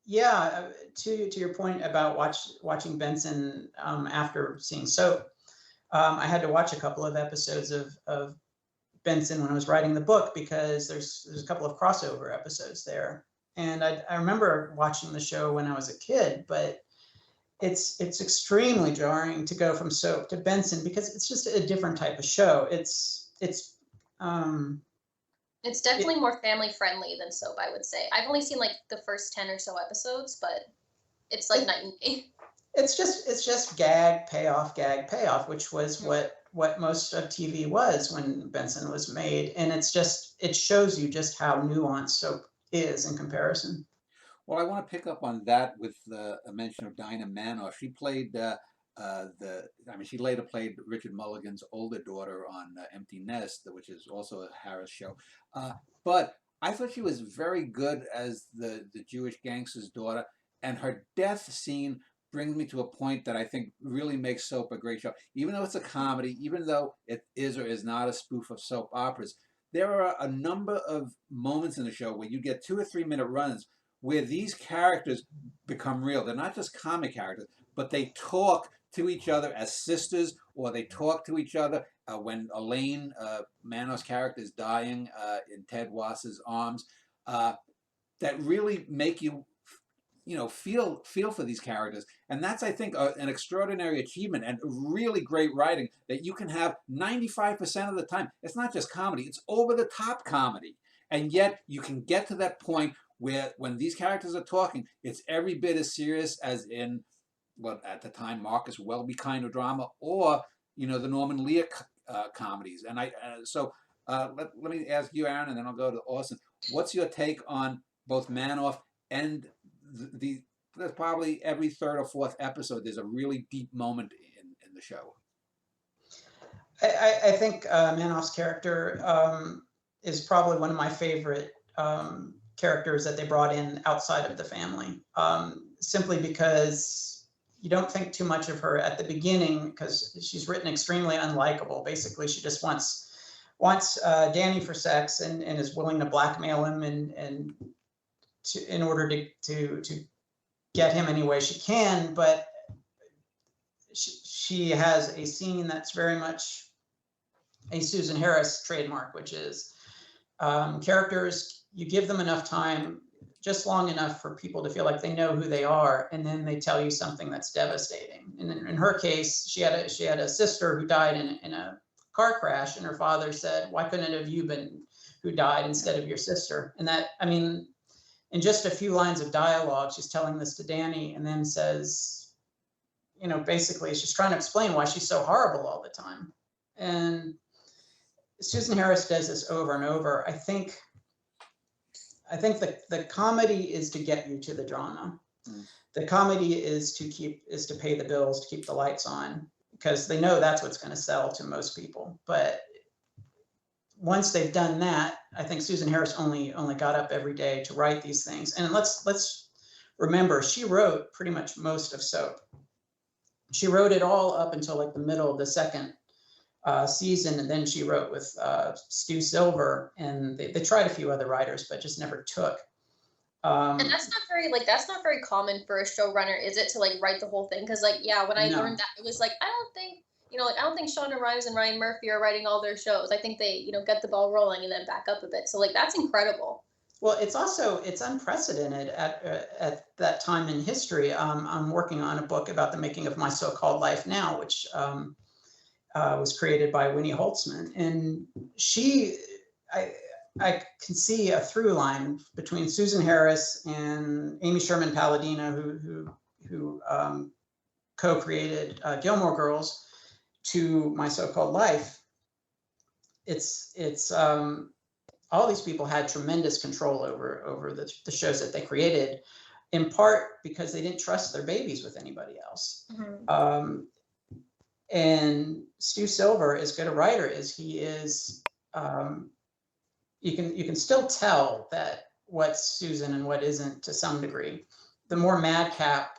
Yeah, to your point about watching Benson after seeing Soap, I had to watch a couple of episodes of Benson when I was writing the book because there's a couple of crossover episodes there, and I remember watching the show when I was a kid, but it's extremely jarring to go from Soap to Benson because it's just a different type of show. It's definitely more family friendly than Soap, I would say. I've only seen like the first 10 or so episodes, but it's like night and day. It's just gag payoff, which was what most of TV was when Benson was made, and it shows you just how nuanced Soap is in comparison. Well, I want to pick up on that with a mention of Dinah Manoff. She played she later played Richard Mulligan's older daughter on Empty Nest, which is also a Harris show. But I thought she was very good as the Jewish gangster's daughter, and her death scene brings me to a point that I think really makes Soap a great show. Even though it's a comedy, even though it is or is not a spoof of soap operas, there are a number of moments in the show where you get 2 or 3 minute runs where these characters become real. They're not just comic characters, but they talk to each other as sisters, or they talk to each other when Elaine, Manoff's character, is dying in Ted Wass's arms, that really make you, feel for these characters. And that's, I think, an extraordinary achievement and really great writing that you can have 95% of the time. It's not just comedy, it's over-the-top comedy. And yet you can get to that point where when these characters are talking, it's every bit as serious as in what at the time Marcus Welby kind of drama, or the Norman Lear comedies. And let me ask you, Aaron, and then I'll go to Austin. What's your take on both Manoff and there's probably every third or fourth episode there's a really deep moment in the show? I think Manoff's character is probably one of my favorite characters that they brought in outside of the family, simply because you don't think too much of her at the beginning because she's written extremely unlikable. Basically, she just wants Danny for sex and is willing to blackmail him in order to get him any way she can. But she has a scene that's very much a Susan Harris trademark, which is characters, you give them enough time, just long enough for people to feel like they know who they are, and then they tell you something that's devastating. And in her case, she had a sister who died in a car crash, and her father said, "Why couldn't it have you been who died instead of your sister?" And that, I mean, in just a few lines of dialogue, she's telling this to Danny, and then says, basically she's trying to explain why she's so horrible all the time. And Susan Harris does this over and over. I think the comedy is to get you to the drama. The comedy is to pay the bills, to keep the lights on, because they know that's what's going to sell to most people. But once they've done that, I think Susan Harris only got up every day to write these things. And let's remember, she wrote pretty much most of Soap. She wrote it all up until like the middle of the second season, and then she wrote with Stu Silver, and they tried a few other writers, but just never took. And that's not very common for a showrunner, is it, to like write the whole thing? Because when I learned that, it was like, I don't think Shonda Rhimes and Ryan Murphy are writing all their shows. I think they get the ball rolling and then back up a bit. So that's incredible. Well, it's unprecedented at that time in history. I'm working on a book about the making of My So-Called Life Now, which was created by Winnie Holtzman, and I can see a through line between Susan Harris and Amy Sherman Palladino, who co-created Gilmore Girls, to My So-Called Life. It's all these people had tremendous control over the shows that they created, in part because they didn't trust their babies with anybody else. And Stu Silver, as good a writer as he is, you can still tell that what's Susan and what isn't to some degree. The more madcap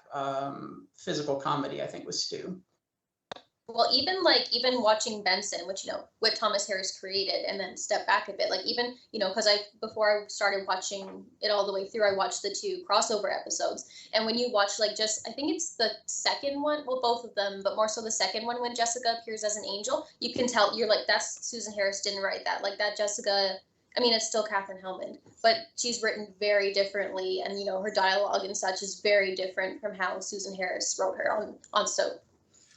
physical comedy, I think, was Stu. Well, even watching Benson, which, what Thomas Harris created, and then step back a bit, like even, because before I started watching it all the way through, I watched the 2 crossover episodes. And when you watch I think it's the second one, well, both of them, but more so the second one, when Jessica appears as an angel, you can tell, you're like, that's Susan Harris didn't write that. Like that Jessica, I mean, it's still Katherine Hellman, but she's written very differently. And, her dialogue and such is very different from how Susan Harris wrote her on Soap.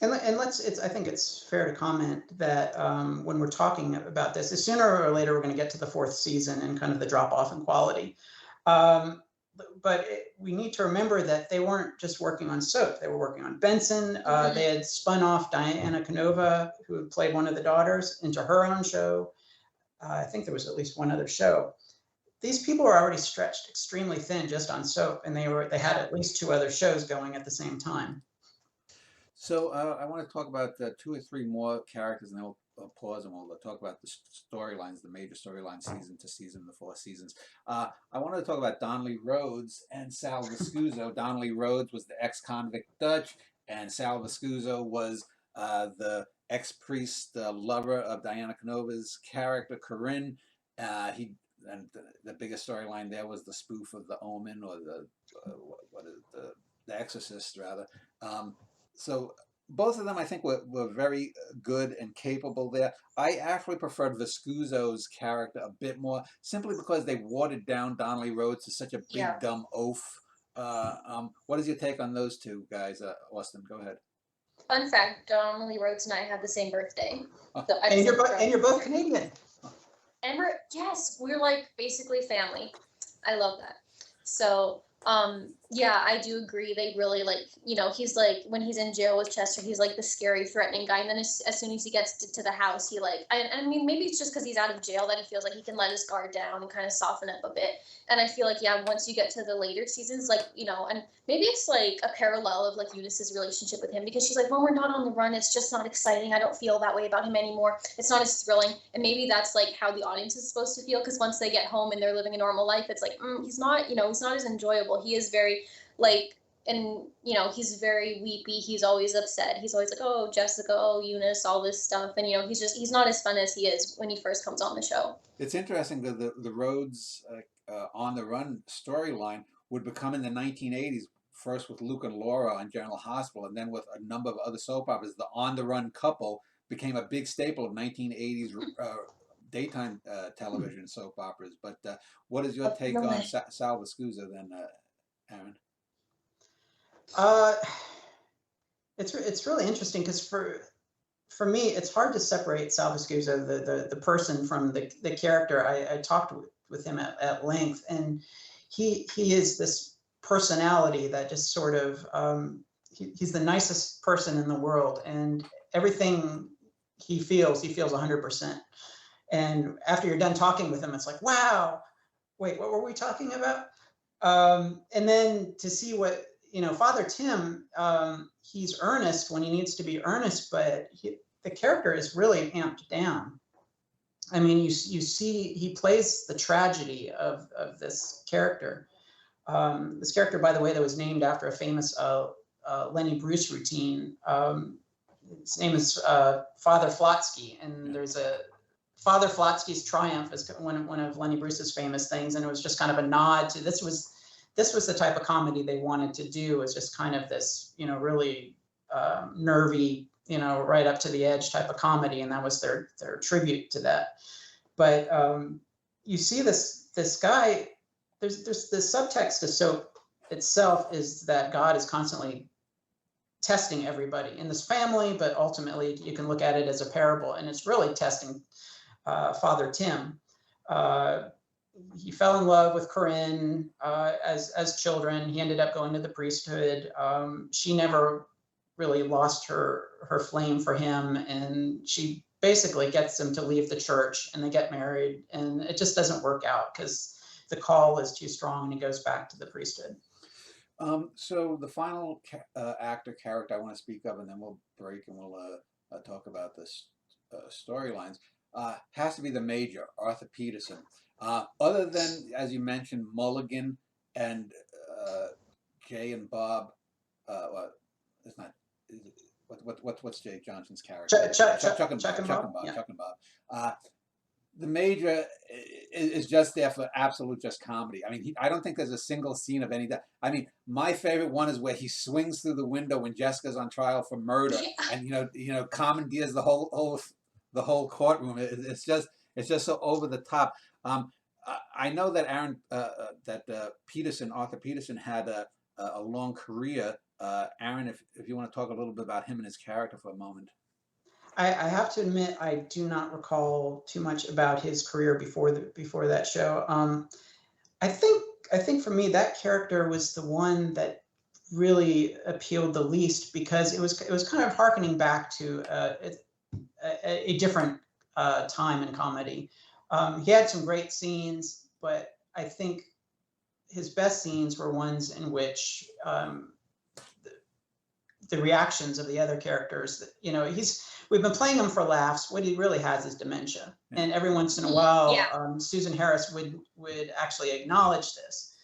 And I think it's fair to comment that when we're talking about this, sooner or later, we're going to get to the 4th season and kind of the drop off in quality. But we need to remember that they weren't just working on Soap. They were working on Benson. They had spun off Diana Canova, who had played one of the daughters, into her own show. I think there was at least one other show. These people were already stretched extremely thin just on Soap, and they had at least 2 other shows going at the same time. So I want to talk about 2 or 3 more characters, and then we'll pause and we'll talk about the storylines, the major storylines, season to season, the 4 seasons. I wanted to talk about Donnelly Rhodes and Sal Viscuso. Donnelly Rhodes was the ex-convict Dutch, and Sal Viscuso was the ex-priest, lover of Diana Canova's character, Corinne. And the biggest storyline there was the spoof of The Omen, or the Exorcist, rather. So both of them, I think, were very good and capable there. I actually preferred Viscuso's character a bit more, simply because they watered down Donnelly Rhodes to such a big, dumb oaf. What is your take on those 2 guys? Austin, go ahead. Fun fact, Donnelly Rhodes and I have the same birthday. So and you're both Canadian. And we're like basically family. I love that. So yeah, I do agree. They really he's like, when he's in jail with Chester, he's like the scary, threatening guy. And then as soon as he gets to the house, he I mean, maybe it's just because he's out of jail that he feels like he can let his guard down and kind of soften up a bit. And I feel like, once you get to the later seasons, and maybe it's like a parallel of like Eunice's relationship with him, because she's like, when we're not on the run, it's just not exciting. I don't feel that way about him anymore. It's not as thrilling. And maybe that's like how the audience is supposed to feel, because once they get home and they're living a normal life, it's like, he's not, he's not as enjoyable. He is very and he's very weepy. He's always upset. He's always like, oh, Jessica, oh, Eunice, all this stuff. And he's not as fun as he is when he first comes on the show. It's interesting that the Rhodes on the run storyline would become in the 1980s, first with Luke and Laura on General Hospital, and then with a number of other soap operas. The on the run couple became a big staple of 1980s daytime television soap operas. But what is your take on Sal Viscuso then, Aaron? It's really interesting, because for me, it's hard to separate Sal Viscuso, the person, from the character. I talked with him at length, and he is this personality that just sort of he's the nicest person in the world, and everything he feels 100%. And after you're done talking with him, it's like, wow, wait, what were we talking about? And then to see what, Father Tim, he's earnest when he needs to be earnest, but the character is really amped down. I mean, you see, he plays the tragedy of this character. This character, by the way, that was named after a famous Lenny Bruce routine. His name is Father Flotsky, and there's a Father Flotsky's Triumph is one of Lenny Bruce's famous things, and it was just kind of a nod to this was the type of comedy they wanted to do. It's just kind of this, really nervy, right up to the edge type of comedy, and that was their tribute to that. But you see this guy. There's the subtext of Soap itself is that God is constantly testing everybody in this family, but ultimately you can look at it as a parable, and it's really testing Father Tim. He fell in love with Corinne as children. He ended up going to the priesthood. She never really lost her flame for him, and she basically gets him to leave the church, and they get married, and it just doesn't work out because the call is too strong, and he goes back to the priesthood. So the final actor character I want to speak of, and then we'll break and we'll talk about the storylines, has to be the Major, Arthur Peterson. Other than, as you mentioned, Mulligan and Jay and Bob, well, it's not. What's Jay Johnson's character? Chuck and Bob. Yeah. Chuck and Bob. The Major is just there for absolute just comedy. I mean, I don't think there's a single scene of any that. I mean, my favorite one is where he swings through the window when Jessica's on trial for murder, and commandeers the whole courtroom. It's just so over the top. I know that Arthur Peterson had a long career. Aaron, if you want to talk a little bit about him and his character for a moment. I have to admit, I do not recall too much about his career before that show. I think for me, that character was the one that really appealed the least, because it was kind of harkening back to a different time in comedy. He had some great scenes, but I think his best scenes were ones in which the reactions of the other characters, we've been playing him for laughs. What he really has is dementia. And every once in a while, Susan Harris would actually acknowledge this.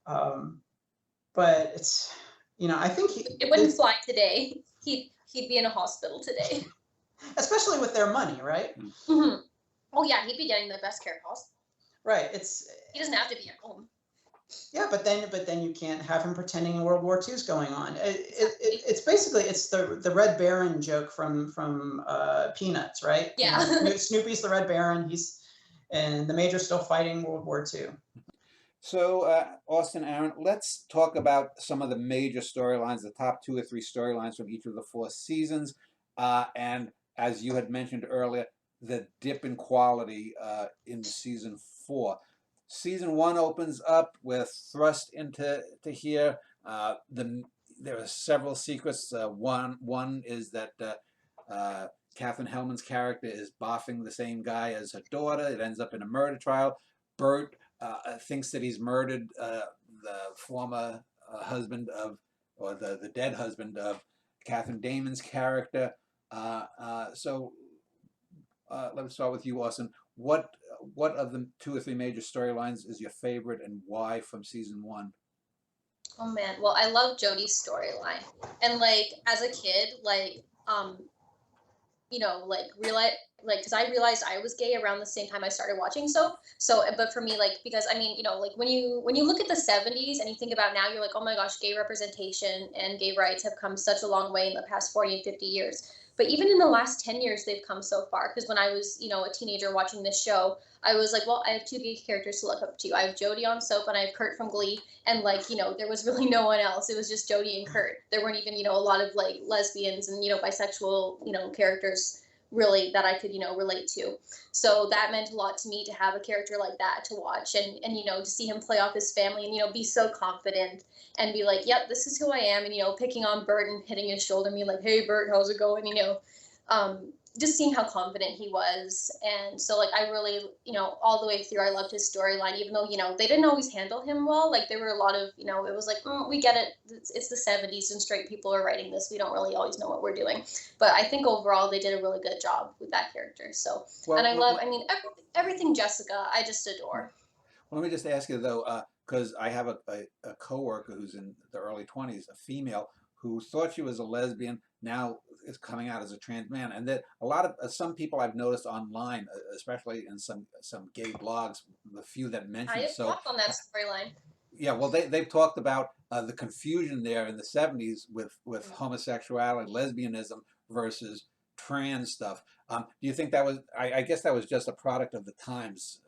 But it's, I think it wouldn't fly today. He'd be in a hospital today. Especially with their money, right? Mm-hmm. Oh yeah, he'd be getting the best care possible. Right. He doesn't have to be at home. Yeah, but then you can't have him pretending World War II is going on. It's basically the Red Baron joke from Peanuts, right? Yeah. Snoopy's the Red Baron. And the Major's still fighting World War II. So Austin, Aaron, let's talk about some of the major storylines, the top 2 or 3 storylines from each of the 4 seasons, and as you had mentioned earlier, the dip in quality in season 4. Season 1 opens up. We're thrust into here. There are several secrets. One is that Katherine Hellman's character is boffing the same guy as her daughter. It ends up in a murder trial. Bert thinks that he's murdered the former husband of, or the dead husband of Catherine Damon's character. So let's start with you, Austin. What of the 2 or 3 major storylines is your favorite, and why from season 1? Oh man, well, I love Jodie's storyline, and as a kid, because I realized I was gay around the same time I started watching soap. So, but for me, because I mean, when you look at the 70s and you think about now, you're like, oh my gosh, gay representation and gay rights have come such a long way in the past 40 and 50 years. But even in the last 10 years, they've come so far. Because when I was, a teenager watching this show, I was like, well, I have 2 gay characters to look up to. I have Jodie on Soap, and I have Kurt from Glee. And there was really no one else. It was just Jodie and Kurt. There weren't even, a lot of lesbians and, bisexual, characters really that I could, relate to. So that meant a lot to me to have a character like that to watch, and to see him play off his family and, be so confident and be like, yep, this is who I am. And, picking on Bert and hitting his shoulder and being like, hey, Bert, how's it going? Just seeing how confident he was. And so I really, all the way through, I loved his storyline, even though, they didn't always handle him well. There were a lot of, it was like, we get it. It's the 70s and straight people are writing this. We don't really always know what we're doing. But I think overall they did a really good job with that character. So, and I love, everything Jessica, I just adore. Well, let me just ask you though, because I have a coworker who's in the early 20s, a female, who thought she was a lesbian, now is coming out as a trans man. And that a lot of some people I've noticed online, especially in some gay blogs, the few that mention I have so talked on that storyline. Yeah, well, they've talked about the confusion there in the 70s with homosexuality, lesbianism versus trans stuff. Do you think that was, I guess that was just a product of the times?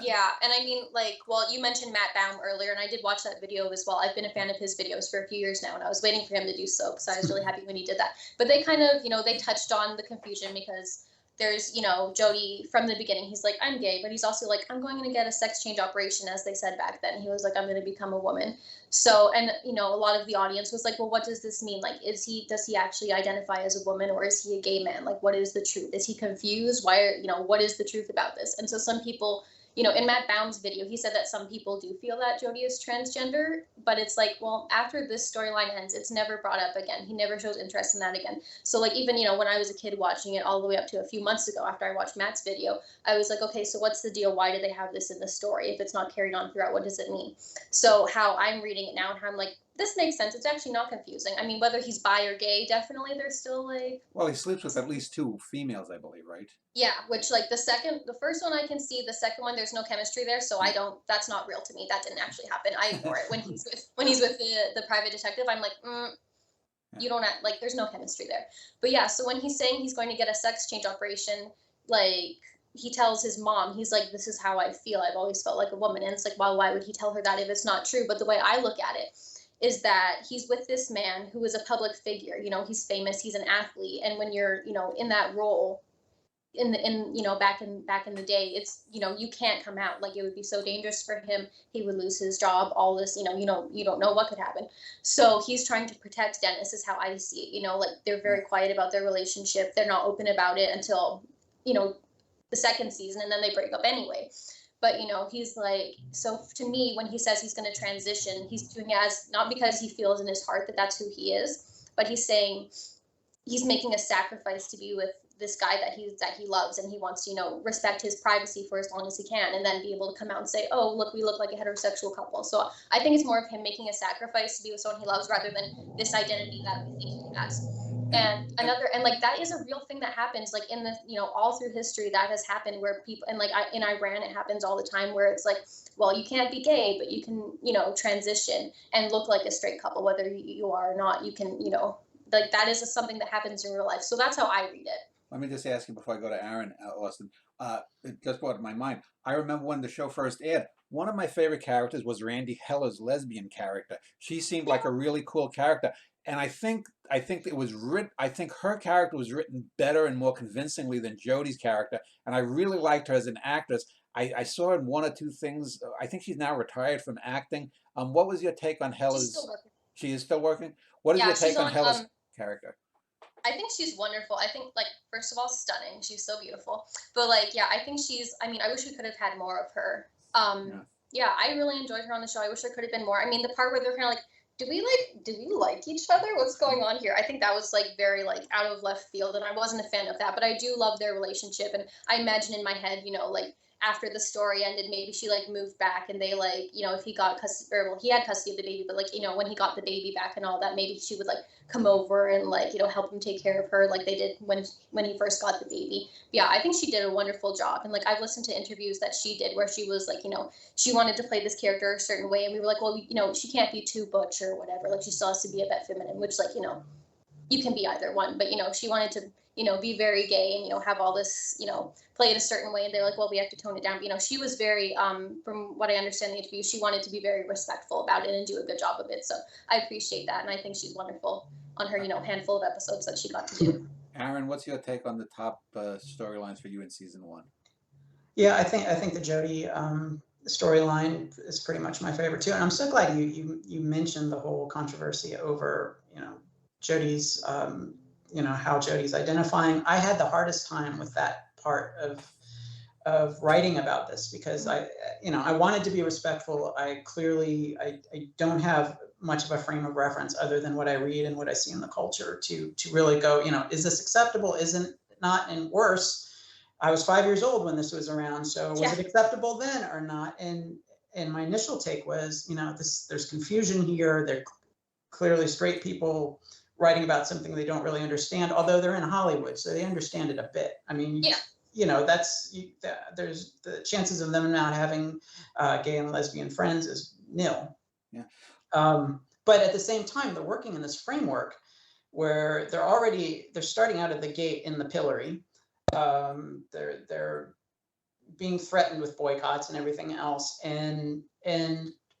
Yeah, and I mean, well, you mentioned Matt Baum earlier, and I did watch that video as well. I've been a fan of his videos for a few years now, and I was waiting for him to do soap, so I was really happy when he did that. But they kind of, they touched on the confusion because there's, Jody from the beginning, he's like, I'm gay, but he's also like, I'm going to get a sex change operation, as they said back then. He was like, I'm going to become a woman. So, and, a lot of the audience was like, well, what does this mean? Like, does he actually identify as a woman, or is he a gay man? Like, what is the truth? Is he confused? What is the truth about this? And so some people, in Matt Bound's video, he said that some people do feel that Jody is transgender, but it's like, well, after this storyline ends, it's never brought up again. He never shows interest in that again. So like, even, when I was a kid watching it all the way up to a few months ago after I watched Matt's video, I was like, okay, so what's the deal? Why do they have this in the story? If it's not carried on throughout, what does it mean? So how I'm reading it now, and how I'm like, this makes sense. It's actually not confusing. I mean, whether he's bi or gay, definitely there's still like... Well, he sleeps with at least 2 females, I believe, right? Yeah, which like the first one I can see, the second one there's no chemistry there, so that's not real to me. That didn't actually happen. I ignore it when he's with the private detective. I'm like, you don't act, like, there's no chemistry there. But yeah, so when he's saying he's going to get a sex change operation, like, he tells his mom, he's like, this is how I feel. I've always felt like a woman. And it's like, well, why would he tell her that if it's not true? But the way I look at it is that he's with this man who is a public figure. He's famous, he's an athlete, and when you're, in that role, back in the day, it's, you can't come out. Like, it would be so dangerous for him. He would lose his job, all this, you don't know what could happen. So he's trying to protect Dennis, is how I see it. Like, they're very quiet about their relationship. They're not open about it until, the second season, and then they break up anyway. But, he's like, so to me, when he says he's going to transition, he's doing it as, not because he feels in his heart that that's who he is, but he's saying he's making a sacrifice to be with this guy that he loves, and he wants to, respect his privacy for as long as he can, and then be able to come out and say, oh, look, we look like a heterosexual couple. So I think it's more of him making a sacrifice to be with someone he loves, rather than this identity that we think he has. And like, that is a real thing that happens, like, in the, all through history, that has happened, where people, and like, in Iran, it happens all the time, where it's like, well, you can't be gay, but you can, transition and look like a straight couple, whether you are or not. You can, like, that is something that happens in real life. So that's how I read it. Let me just ask you before I go to Aaron, Austin. It just brought to my mind. I remember when the show first aired, one of my favorite characters was Randy Heller's lesbian character. She seemed like a really cool character. And I think it was written. I think her character was written better and more convincingly than Jodie's character. And I really liked her as an actress. I saw her in 1 or 2 things. I think she's now retired from acting. What was your take on Heller's? She's still working. She is still working. What is your take on Heller's character? I think she's wonderful. I think, like, first of all, stunning. She's so beautiful. But like, yeah, I think I wish we could have had more of her. Yeah, I really enjoyed her on the show. I wish there could have been more. I mean, the part where they're kind of like, do we like each other? What's going on here? I think that was like very like out of left field, and I wasn't a fan of that. But I do love their relationship, and I imagine in my head, like, after the story ended, maybe she like moved back, and they like, if he got custody, or well, he had custody of the baby, but like, when he got the baby back and all that, maybe she would like come over and like, help him take care of her, like they did when he first got the baby. Yeah, I think she did a wonderful job. And like, I've listened to interviews that she did where she was like, she wanted to play this character a certain way, and we were like, well, she can't be too butch or whatever, like she still has to be a bit feminine, which, like, you can be either one, but she wanted to be very gay and have all this, play it a certain way, and they're like, well, we have to tone it down. But, she was very, from what I understand in the interview, she wanted to be very respectful about it and do a good job of it. So I appreciate that, and I think she's wonderful on her handful of episodes that she got to do. Aaron, what's your take on the top storylines for you in season 1? Yeah, I think the Jodie storyline is pretty much my favorite too, and I'm so glad you mentioned the whole controversy over Jodie's how Jodie's identifying. I had the hardest time with that part of writing about this, because I wanted to be respectful. I don't have much of a frame of reference other than what I read and what I see in the culture to really go, is this acceptable? Isn't not? And worse, I was 5 years old when this was around, so was it acceptable then or not? And my initial take was, there's confusion here. They're clearly straight people writing about something they don't really understand, although they're in Hollywood, so they understand it a bit. I mean, there's the chances of them not having gay and lesbian friends is nil. Yeah. But at the same time, they're working in this framework where they're starting out of the gate in the pillory. They're being threatened with boycotts and everything else, and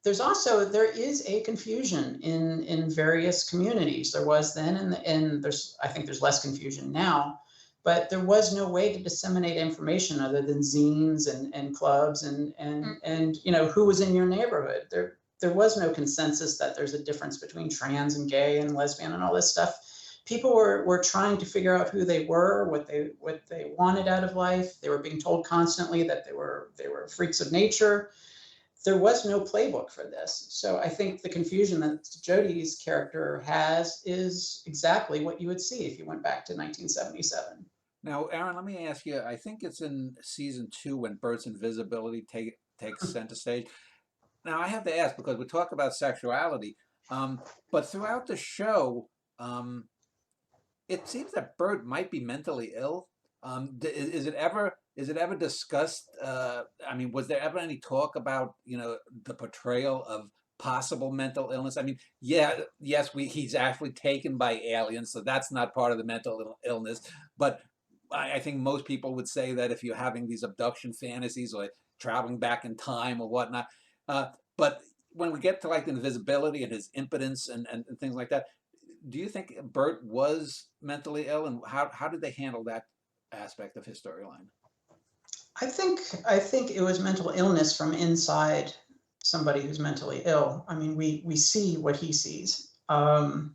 there is a confusion in various communities. There was then, and I think there's less confusion now, but there was no way to disseminate information other than zines and clubs and who was in your neighborhood. There was no consensus that there's a difference between trans and gay and lesbian and all this stuff. People were trying to figure out who they were, what they wanted out of life. They were being told constantly that they were freaks of nature. There was no playbook for this. So I think the confusion that Jodie's character has is exactly what you would see if you went back to 1977. Now, Aaron, let me ask you, I think it's in season 2 when Bert's invisibility takes center stage. Now, I have to ask, because we talk about sexuality, but throughout the show, it seems that Bert might be mentally ill. Is it ever discussed? I mean, was there ever any talk about the portrayal of possible mental illness? I mean, yes, he's actually taken by aliens, so that's not part of the mental illness. But I think most people would say that if you're having these abduction fantasies or traveling back in time or whatnot, but when we get to like the invisibility and his impotence and things like that, do you think Bert was mentally ill, and how did they handle that aspect of his storyline? I think it was mental illness from inside somebody who's mentally ill. I mean, we see what he sees. I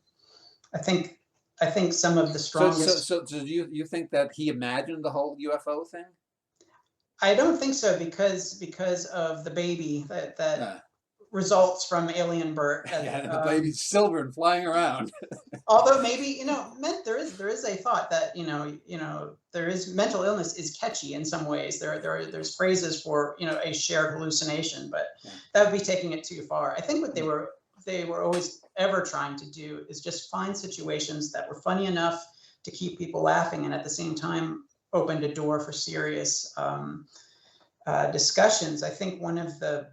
think some of the strongest. So do you think that he imagined the whole UFO thing? I don't think so, because of the baby that Yeah. results from alien Bert. Yeah, the baby's silver and flying around. Although maybe there is a thought that there is mental illness is catchy in some ways. There's phrases for a shared hallucination, but that would be taking it too far. I think what they were always ever trying to do is just find situations that were funny enough to keep people laughing, and at the same time opened a door for serious discussions. I think one of the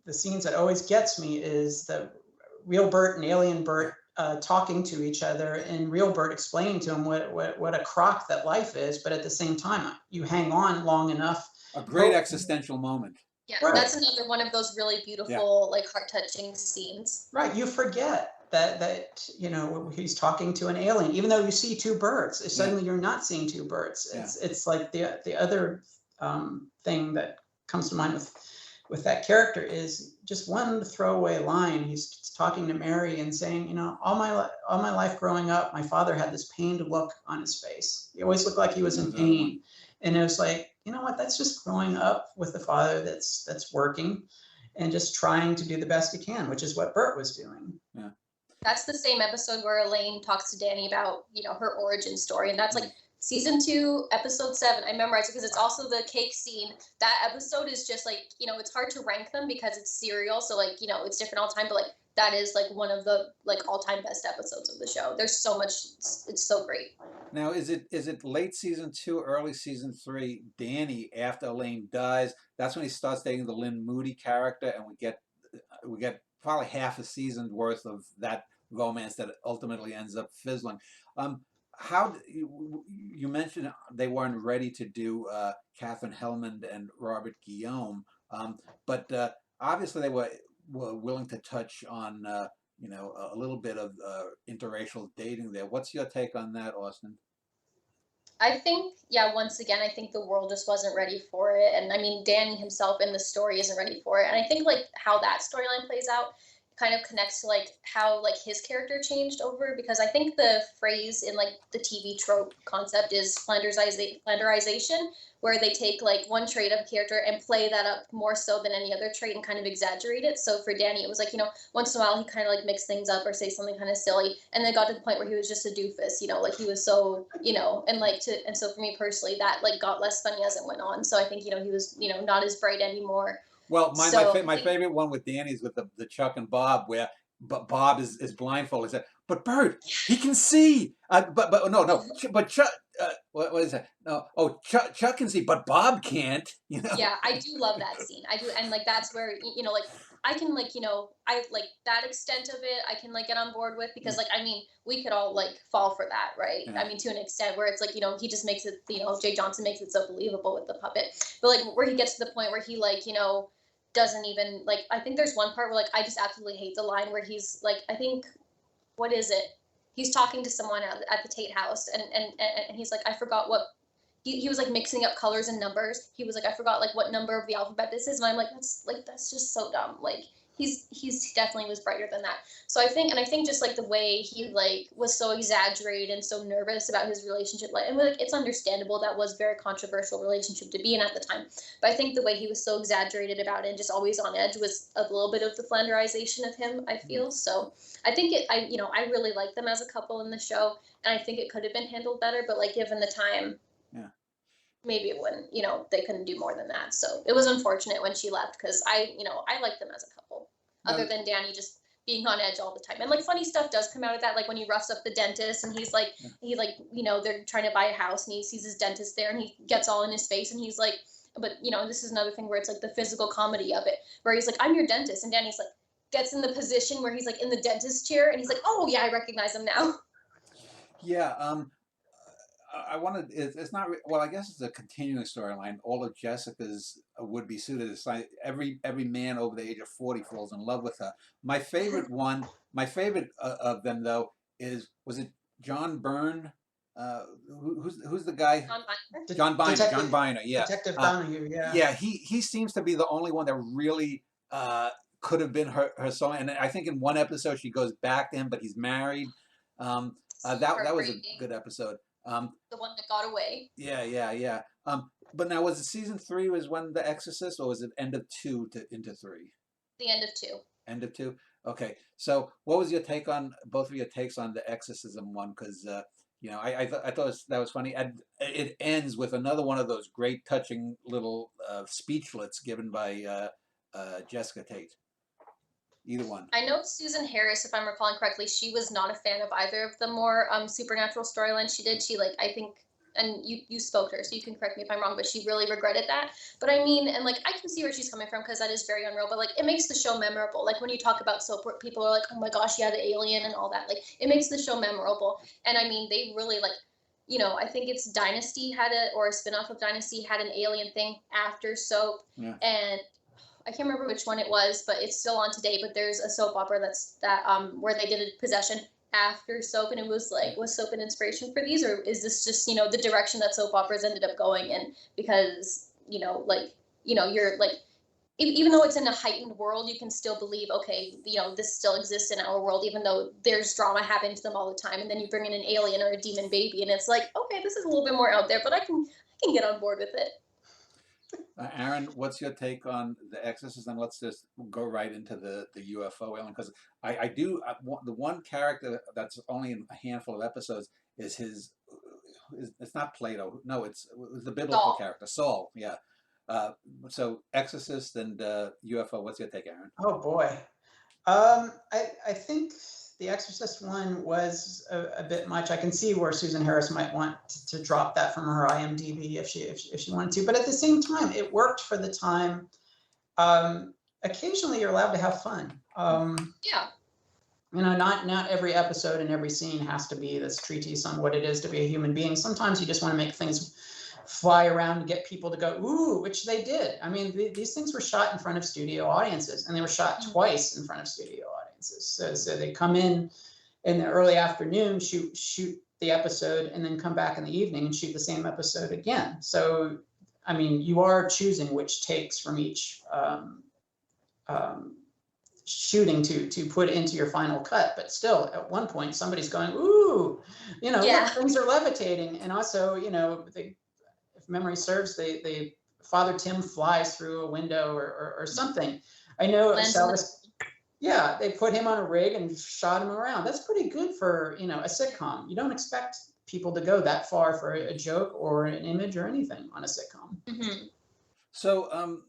scenes that always gets me is the real Bert and alien Bert talking to each other, and real Bert explaining to him what a crock that life is, but at the same time you hang on long enough. A great existential moment. Yeah, Right. That's another one of those really beautiful, like heart-touching scenes. Right, you forget that he's talking to an alien, even though you see two birds. Suddenly you're not seeing two birds. It's like the other thing that comes to mind with that character is just one throwaway line. He's talking to Mary and saying, all my life growing up, my father had this pained look on his face. He always looked like he was in pain. And it was like, you know what, that's just growing up with a father that's working and just trying to do the best he can, which is what Bert was doing. Yeah. That's the same episode where Elaine talks to Danny about, her origin story. And that's like season 2, episode 7. I memorized it because it's also the cake scene. That episode is just like, it's hard to rank them because it's serial. So like, it's different all the time, but like that is like one of the like all-time best episodes of the show. There's so much, it's so great. Now, is it late season 2, early season 3, Danny, after Elaine dies, that's when he starts dating the Lynn Moody character, and we get probably half a season's worth of that romance that ultimately ends up fizzling. How you mentioned they weren't ready to do Katherine Hellman and Robert Guillaume, but obviously they were willing to touch on a little bit of interracial dating there. What's your take on that, Austin? I think, once again, I think the world just wasn't ready for it. And I mean, Danny himself in the story isn't ready for it. And I think like how that storyline plays out kind of connects to like how like his character changed over, because I think the phrase in like the TV trope concept is Flanderization, where they take like one trait of a character and play that up more so than any other trait and kind of exaggerate it. So for Danny, it was like, once in a while he kind of like mixed things up or say something kind of silly, and then it got to the point where he was just a doofus, like he was so, and so for me personally, that like got less funny as it went on. So I think, he was, not as bright anymore. Well, my favorite one with Danny is with the Chuck and Bob, where Bob is blindfolded. He said, "But Bert, he can see." But Chuck, what is that? No, Chuck can see, but Bob can't. Yeah, I do love that scene. I do, and like that's where like I can like I like that extent of it. I can like get on board with, because like I mean we could all like fall for that, right? Yeah. I mean to an extent where it's like he just makes it Jay Johnson makes it so believable with the puppet, but like where he gets to the point where he like doesn't even I think there's one part where like I just absolutely hate the line where he's like, I think, what is it? he's talking to someone at the Tate house, and he's like, I forgot what. He was like mixing up colors and numbers. He was like, I forgot like what number of the alphabet this is, and I'm like, that's just so dumb. Like he's definitely was brighter than that. So I think just like the way he like was so exaggerated and so nervous about his relationship, like, and like it's understandable, that was a very controversial relationship to be in at the time. But I think the way he was so exaggerated about it and just always on edge was a little bit of the Flanderization of him, I feel. So I think I really like them as a couple in the show, and I think it could have been handled better, but like given the time, Yeah. maybe it wouldn't, they couldn't do more than that. So it was unfortunate when she left, because I like them as a couple, other than Danny just being on edge all the time. And like funny stuff does come out of that, like when he roughs up the dentist and he's like, they're trying to buy a house and he sees his dentist there and he gets all in his face and he's like, but this is another thing where it's like the physical comedy of it, where he's like, I'm your dentist. And Danny's like, gets in the position where he's like in the dentist chair and he's like, oh yeah, I recognize him now. Yeah. I wanted. It's not. Well, I guess it's a continuing storyline. All of Jessica's would-be suited. It's like every man over the age of 40 falls in love with her. My favorite one. My favorite of them though was it John Byrne? Who's the guy? John Byrne. John Byrne. Yeah. Detective Donahue. Yeah. Yeah. He seems to be the only one that really could have been her soul. And I think in one episode she goes back to him, but he's married. That was a good episode. The one that got away. Yeah. But now, was it season 3 was when The Exorcist, or was it end of 2 to into 3? The end of 2. End of 2. Okay. So, what was your take on both of your takes on the Exorcism one? Because I thought that was funny. And it ends with another one of those great, touching little speechlets given by Jessica Tate. Either one. I know Susan Harris, if I'm recalling correctly, she was not a fan of either of the more supernatural storylines she did. She I think, and you spoke to her, so you can correct me if I'm wrong, but she really regretted that. But I mean, and like I can see where she's coming from, because that is very unreal. But like it makes the show memorable. Like when you talk about soap, people are like, oh my gosh, yeah, the alien and all that. Like it makes the show memorable. And I mean, they really I think it's Dynasty or a spinoff of Dynasty had an alien thing after soap, and I can't remember which one it was, but it's still on today. But there's a soap opera where they did a possession after soap, and it was like, was soap an inspiration for these, or is this just the direction that soap operas ended up going in? Because you're like, even though it's in a heightened world, you can still believe, okay, this still exists in our world, even though there's drama happening to them all the time. And then you bring in an alien or a demon baby, and it's like, okay, this is a little bit more out there, but I can get on board with it. Aaron, what's your take on The Exorcist? And let's just go right into the UFO alien, because I do the one character that's only in a handful of episodes is it's not Plato, no, it's the biblical Saul. character Saul. Yeah. So Exorcist and UFO. What's your take, Aaron? Oh boy, I think The Exorcist one was a bit much. I can see where Susan Harris might want to drop that from her IMDb if she wanted to, but at the same time, it worked for the time. Occasionally, you're allowed to have fun. Yeah. Not every episode and every scene has to be this treatise on what it is to be a human being. Sometimes you just want to make things fly around and get people to go, ooh, which they did. I mean, these things were shot in front of studio audiences, and they were shot twice in front of studio audiences. So they come in the early afternoon, shoot the episode, and then come back in the evening and shoot the same episode again. So, I mean, you are choosing which takes from each shooting to put into your final cut, but still at one point somebody's going, ooh, look, things are levitating. And also, if memory serves, the Father Tim flies through a window or something. I know they put him on a rig and shot him around. That's pretty good for a sitcom. You don't expect people to go that far for a joke or an image or anything on a sitcom. Mm-hmm. So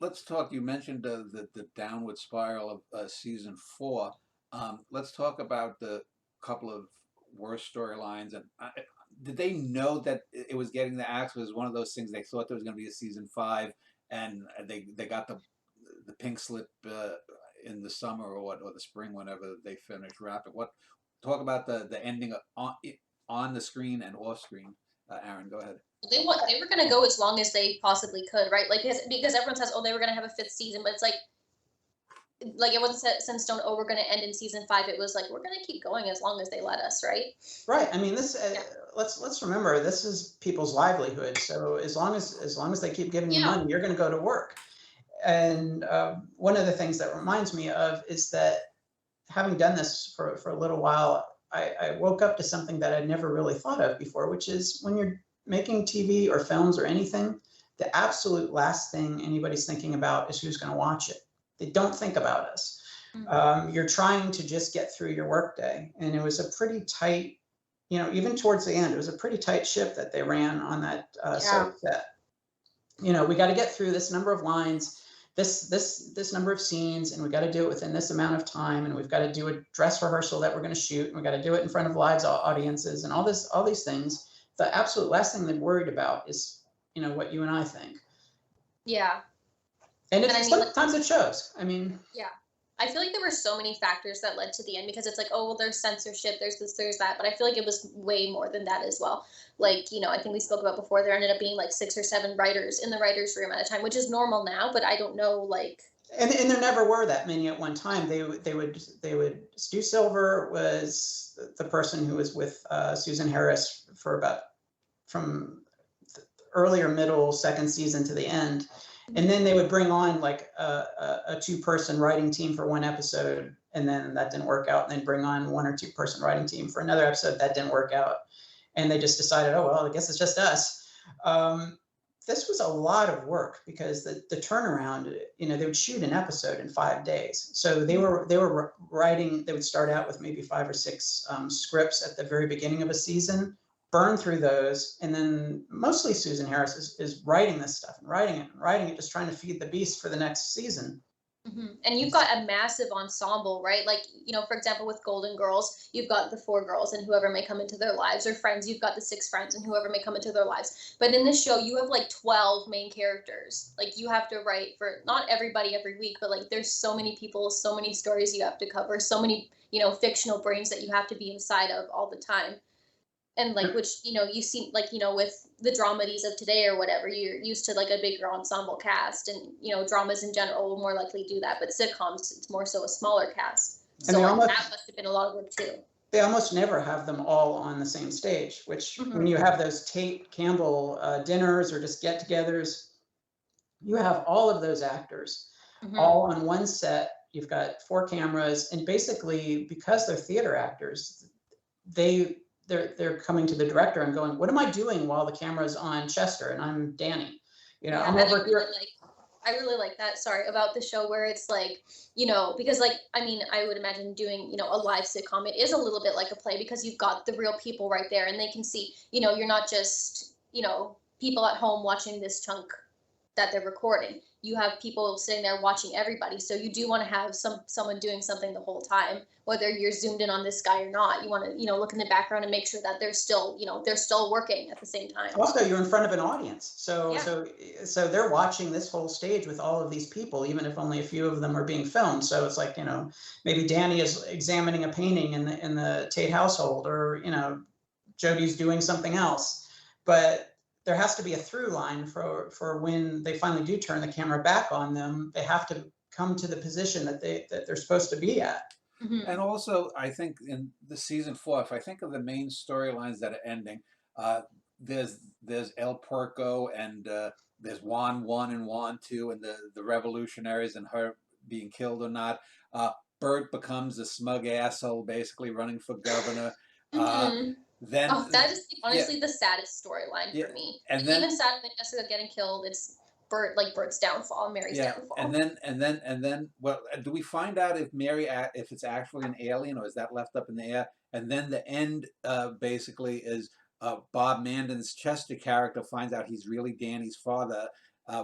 let's talk. You mentioned the downward spiral of season 4. Let's talk about the couple of worst storylines. And did they know that it was getting the axe? Was one of those things they thought there was going to be a season 5, and they got the pink slip in the summer or the spring, whenever they finished wrapping. Talk about the ending on the screen and off screen. Aaron, go ahead. They were going to go as long as they possibly could, right? Like because everyone says, oh, they were going to have a 5th season, but it's like like it wasn't set in stone. Oh, we're going to end in season 5. It was like we're going to keep going as long as they let us, right? Right. I mean, this. Yeah. Let's remember, this is people's livelihood. So as long as they keep giving you Yeah. money, you're going to go to work. And one of the things that reminds me of is that, having done this for a little while, I woke up to something that I'd never really thought of before, which is when you're making TV or films or anything, the absolute last thing anybody's thinking about is who's going to watch it. They don't think about us. You're trying to just get through your workday, and it was a pretty tight, even towards the end, it was a pretty tight ship that they ran on that soap set. We got to get through this number of lines, this number of scenes, and we got to do it within this amount of time, and we've got to do a dress rehearsal that we're going to shoot, and we got to do it in front of live audiences, and all these things. The absolute last thing they're worried about is what you and I think. Yeah. And sometimes it shows. I mean, yeah. I feel like there were so many factors that led to the end, because it's like, oh, well, there's censorship, there's this, there's that. But I feel like it was way more than that as well. Like, I think we spoke about before, there ended up being like 6 or 7 writers in the writer's room at a time, which is normal now, but I don't know, like. And there never were that many at one time. They would Stu Silver was the person who was with Susan Harris for from the earlier middle second season to the end. And then they would bring on like a 2-person writing team for one episode, and then that didn't work out. And then bring on 1 or 2-person writing team for another episode, that didn't work out. And they just decided, oh, well, I guess it's just us. This was a lot of work, because the turnaround, they would shoot an episode in 5 days. So they were writing, they would start out with maybe 5 or 6 scripts at the very beginning of a season, burn through those, and then mostly Susan Harris is writing this stuff and writing it, just trying to feed the beast for the next season. And you've got a massive ensemble, right? Like, for example, with Golden Girls, you've got the 4 girls and whoever may come into their lives, or Friends, you've got the 6 friends and whoever may come into their lives. But in this show, you have like 12 main characters. Like, you have to write for not everybody every week, but like there's so many people, so many stories you have to cover, so many, fictional brains that you have to be inside of all the time. And like, which, you see, like, with the dramedies of today or whatever, you're used to like a bigger ensemble cast, and, dramas in general will more likely do that. But sitcoms, it's more so a smaller cast. So like, that must have been a lot of work too. They almost never have them all on the same stage, which when you have those Tate Campbell dinners or just get-togethers, you have all of those actors all on one set. You've got 4 cameras, and basically, because they're theater actors, they're coming to the director and going, what am I doing while the camera's on Chester and I'm Danny? I'm over here. I really like that, about the show, where it's like, because like, I mean, I would imagine doing, a live sitcom, it is a little bit like a play, because you've got the real people right there, and they can see, you're not just, people at home watching this chunk that they're recording. You have people sitting there watching everybody. So you do want to have someone doing something the whole time, whether you're zoomed in on this guy or not. You want to, look in the background and make sure that they're still, they're still working at the same time. Also, you're in front of an audience. So they're watching this whole stage with all of these people, even if only a few of them are being filmed. So it's like, maybe Danny is examining a painting in the Tate household, or, Jody's doing something else. But there has to be a through line for when they finally do turn the camera back on them. They have to come to the position that they're supposed to be at. And also, I think in the season 4, if I think of the main storylines that are ending, there's El Porco, and there's Juan 1 and Juan 2, and the revolutionaries and her being killed or not. Bert becomes a smug asshole, basically running for governor. Then that is honestly the saddest storyline for me. And then, even sadder than Jessica getting killed, it's Bert's downfall, Mary's downfall. And then, well, do we find out if if it's actually an alien, or is that left up in the air? And then the end basically is Bob Mandan's Chester character finds out he's really Danny's father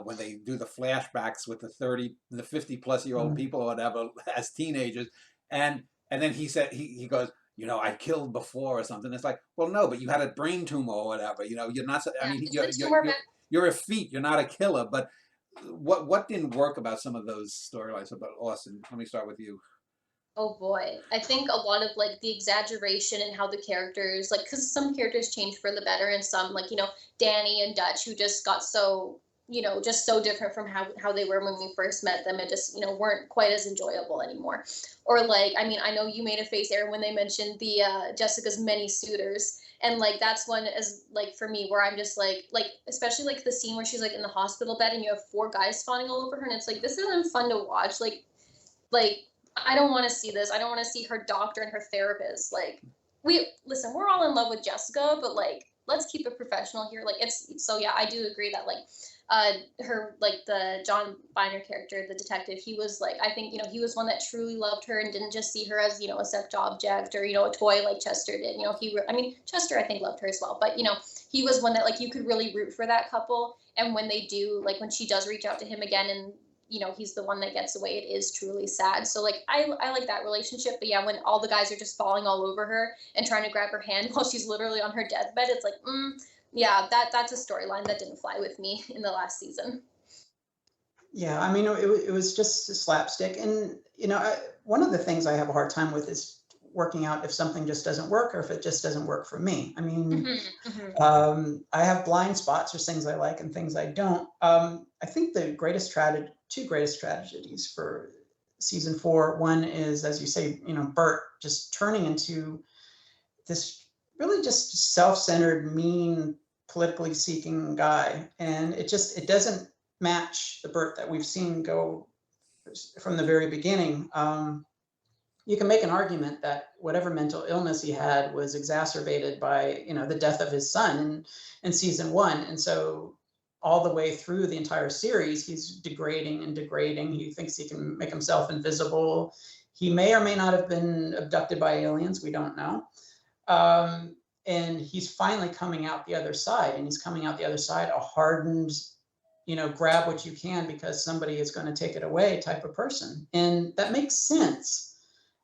when they do the flashbacks with the 50-plus-year-old people or whatever as teenagers, and then he said he goes, I killed before or something. It's like, well, no, but you had a brain tumor or whatever. You're not. I mean, you're a feat. You're not a killer. But what didn't work about some of those storylines about Austin? Let me start with you. Oh boy, I think a lot of like the exaggeration and how the characters, like, because some characters change for the better, and some, like, Danny and Dutch, who just got so just so different from how they were when we first met them, and just, weren't quite as enjoyable anymore. Or like, I mean, I know you made a face, Aaron, when they mentioned the Jessica's many suitors. And like that's one as like for me where I'm just like especially like the scene where she's like in the hospital bed and you have four guys fawning all over her, and it's like this isn't fun to watch. Like I don't want to see this. I don't want to see her doctor and her therapist. Like we're all in love with Jessica, but like let's keep it professional here. Like it's so yeah, I do agree that like her like the John Biner character, the detective, he was like I think he was one that truly loved her and didn't just see her as a sex object or a toy like Chester did. I mean Chester I think loved her as well, but he was one that like you could really root for that couple. And when they do, like when she does reach out to him again and he's the one that gets away, it is truly sad. So like I like that relationship. But yeah, when all the guys are just falling all over her and trying to grab her hand while she's literally on her deathbed, it's like yeah, that's a storyline that didn't fly with me in the last season. Yeah, I mean, it was just a slapstick. And, one of the things I have a hard time with is working out if something just doesn't work or if it just doesn't work for me. I mean, I have blind spots. There's things I like and things I don't. I think the two greatest tragedies for season 4, one is, as you say, Bert just turning into this really just self-centered, mean, politically seeking guy. And it doesn't match the Bert that we've seen go from the very beginning. You can make an argument that whatever mental illness he had was exacerbated by, the death of his son in season 1. And so all the way through the entire series, he's degrading and degrading. He thinks he can make himself invisible. He may or may not have been abducted by aliens. We don't know. And he's finally coming out the other side, and he's coming out the other side a hardened, grab what you can because somebody is going to take it away type of person. And that makes sense.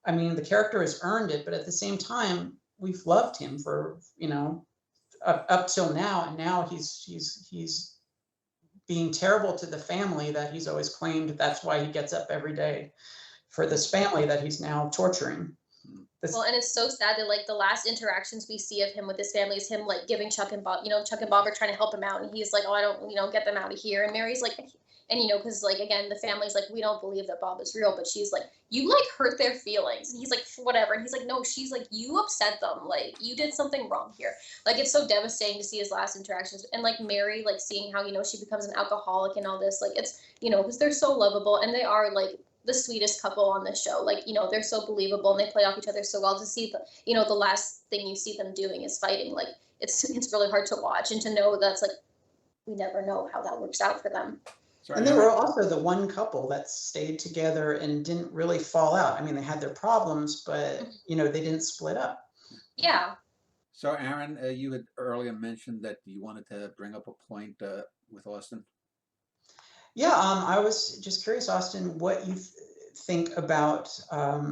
I mean, the character has earned it, but at the same time, we've loved him for, up till now. And now he's being terrible to the family that he's always claimed. That's why he gets up every day for this family that he's now torturing. Well, and it's so sad that like the last interactions we see of him with his family is him like giving Chuck and Bob, Chuck and Bob are trying to help him out, and he's like, oh, I don't, get them out of here. And Mary's like, and because like again, the family's like, we don't believe that Bob is real, but she's like, you like hurt their feelings, and he's like, whatever, and he's like, no, she's like, you upset them, like you did something wrong here. Like it's so devastating to see his last interactions, and like Mary, like seeing how she becomes an alcoholic and all this, like it's because they're so lovable and they are like the sweetest couple on the show. Like, they're so believable and they play off each other so well. To see the last thing you see them doing is fighting. Like it's really hard to watch and to know that's like, we never know how that works out for them. Sorry, and they were also the one couple that stayed together and didn't really fall out. I mean, they had their problems, but they didn't split up. Yeah. So Aaron, you had earlier mentioned that you wanted to bring up a point with Austin. Yeah, I was just curious, Austin, what you think about, I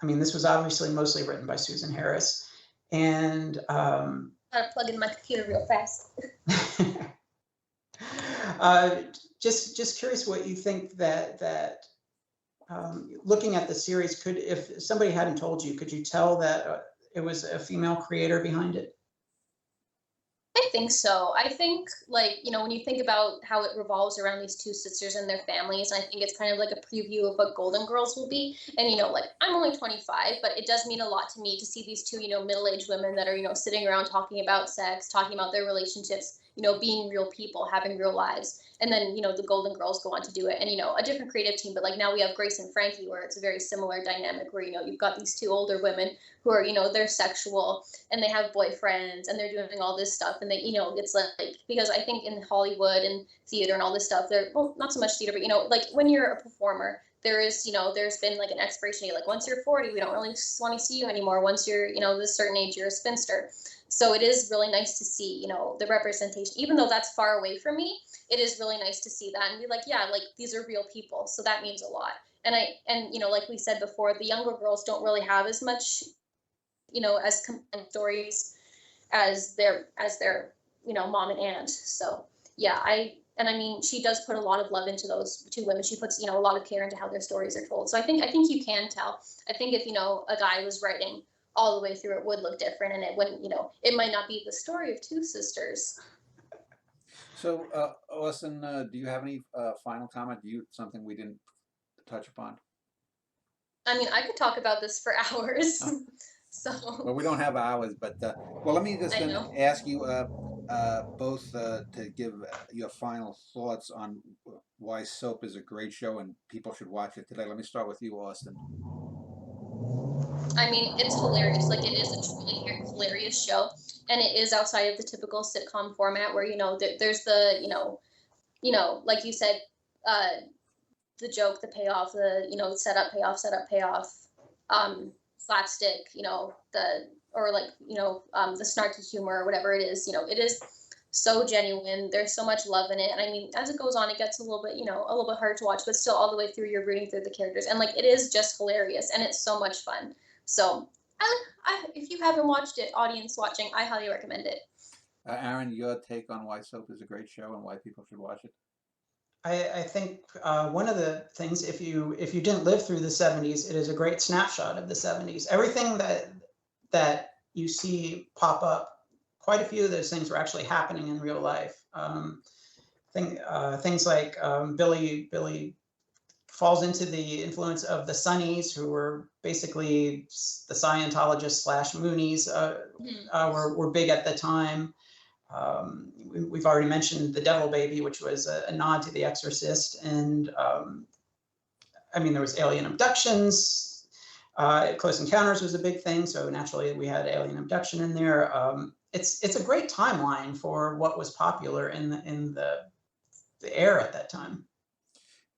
mean, this was obviously mostly written by Susan Harris, and Gotta plug in my computer real fast. Just curious what you think that looking at the series, if somebody hadn't told you, could you tell that it was a female creator behind it? I think so. I think like, when you think about how it revolves around these two sisters and their families, I think it's kind of like a preview of what Golden Girls will be. And, like I'm only 25, but it does mean a lot to me to see these two, middle-aged women that are, sitting around talking about sex, talking about their relationships, being real people, having real lives. And then, the Golden Girls go on to do it. And, a different creative team. But like now we have Grace and Frankie, where it's a very similar dynamic where, you've got these two older women who are, they're sexual and they have boyfriends and they're doing all this stuff. And they, it's like, because I think in Hollywood and theater and all this stuff, well, not so much theater, but, like when you're a performer, there is, there's been like an expiration date. Like once you're 40, we don't really want to see you anymore. Once you're, this certain age, you're a spinster. So it is really nice to see, the representation, even though that's far away from me, it is really nice to see that and be like, yeah, like these are real people. So that means a lot. And like we said before, the younger girls don't really have as much, as stories as their, mom and aunt. So yeah, I mean, she does put a lot of love into those two women. She puts, a lot of care into how their stories are told. So I think you can tell. I think if, a guy was writing all the way through, it would look different, and it wouldn't, it might not be the story of two sisters. So, Austin, do you have any final comment? Something we didn't touch upon? I mean, I could talk about this for hours. Oh, So well, we don't have hours, but well, let me just I then know. ask you both to give your final thoughts on why Soap is a great show and people should watch it today. Let me start with you, Austin. I mean, it's hilarious. Like, it is a truly hilarious show, and it is outside of the typical sitcom format where there's the like you said, uh, the joke, the payoff, the set up payoff, slapstick, the or like the snarky humor or whatever it is. It is so genuine. There's so much love in it, and I mean, as it goes on, it gets a little bit a little bit hard to watch, but still all the way through you're rooting through the characters, and like it is just hilarious, and it's so much fun. So, if you haven't watched it, audience watching, I highly recommend it. Aaron, your take on why Soap is a great show and why people should watch it? I think one of the things, if you didn't live through the 70s, it is a great snapshot of the 70s. Everything that you see pop up, quite a few of those things were actually happening in real life. Things like Billy falls into the influence of the Sunnies, who were basically the Scientologists / Moonies, were big at the time. We've already mentioned The Devil Baby, which was a nod to The Exorcist, and I mean, there was alien abductions. Close Encounters was a big thing, so naturally we had alien abduction in there. It's a great timeline for what was popular in the air at that time.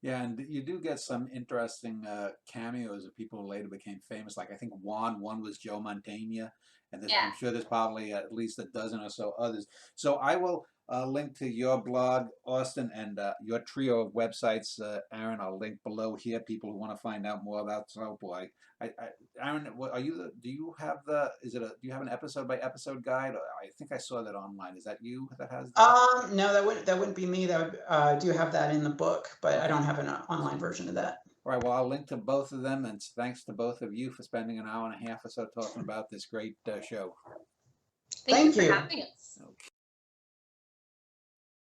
Yeah, and you do get some interesting cameos of people who later became famous. Like I think one was Joe Mantegna, and I'm sure there's probably at least a dozen or so others. So I will link to your blog, Austin, and your trio of websites, Aaron. I'll link below here. People who want to find out more about Soap. Aaron, do you have do you have an episode by episode guide? I think I saw that online. Is that you that has that? No, that wouldn't be me. That would, I do have that in the book, but I don't have an online version of that. All right, well, I'll link to both of them, and thanks to both of you for spending an hour and a half or so talking about this great show. Thank you for having us.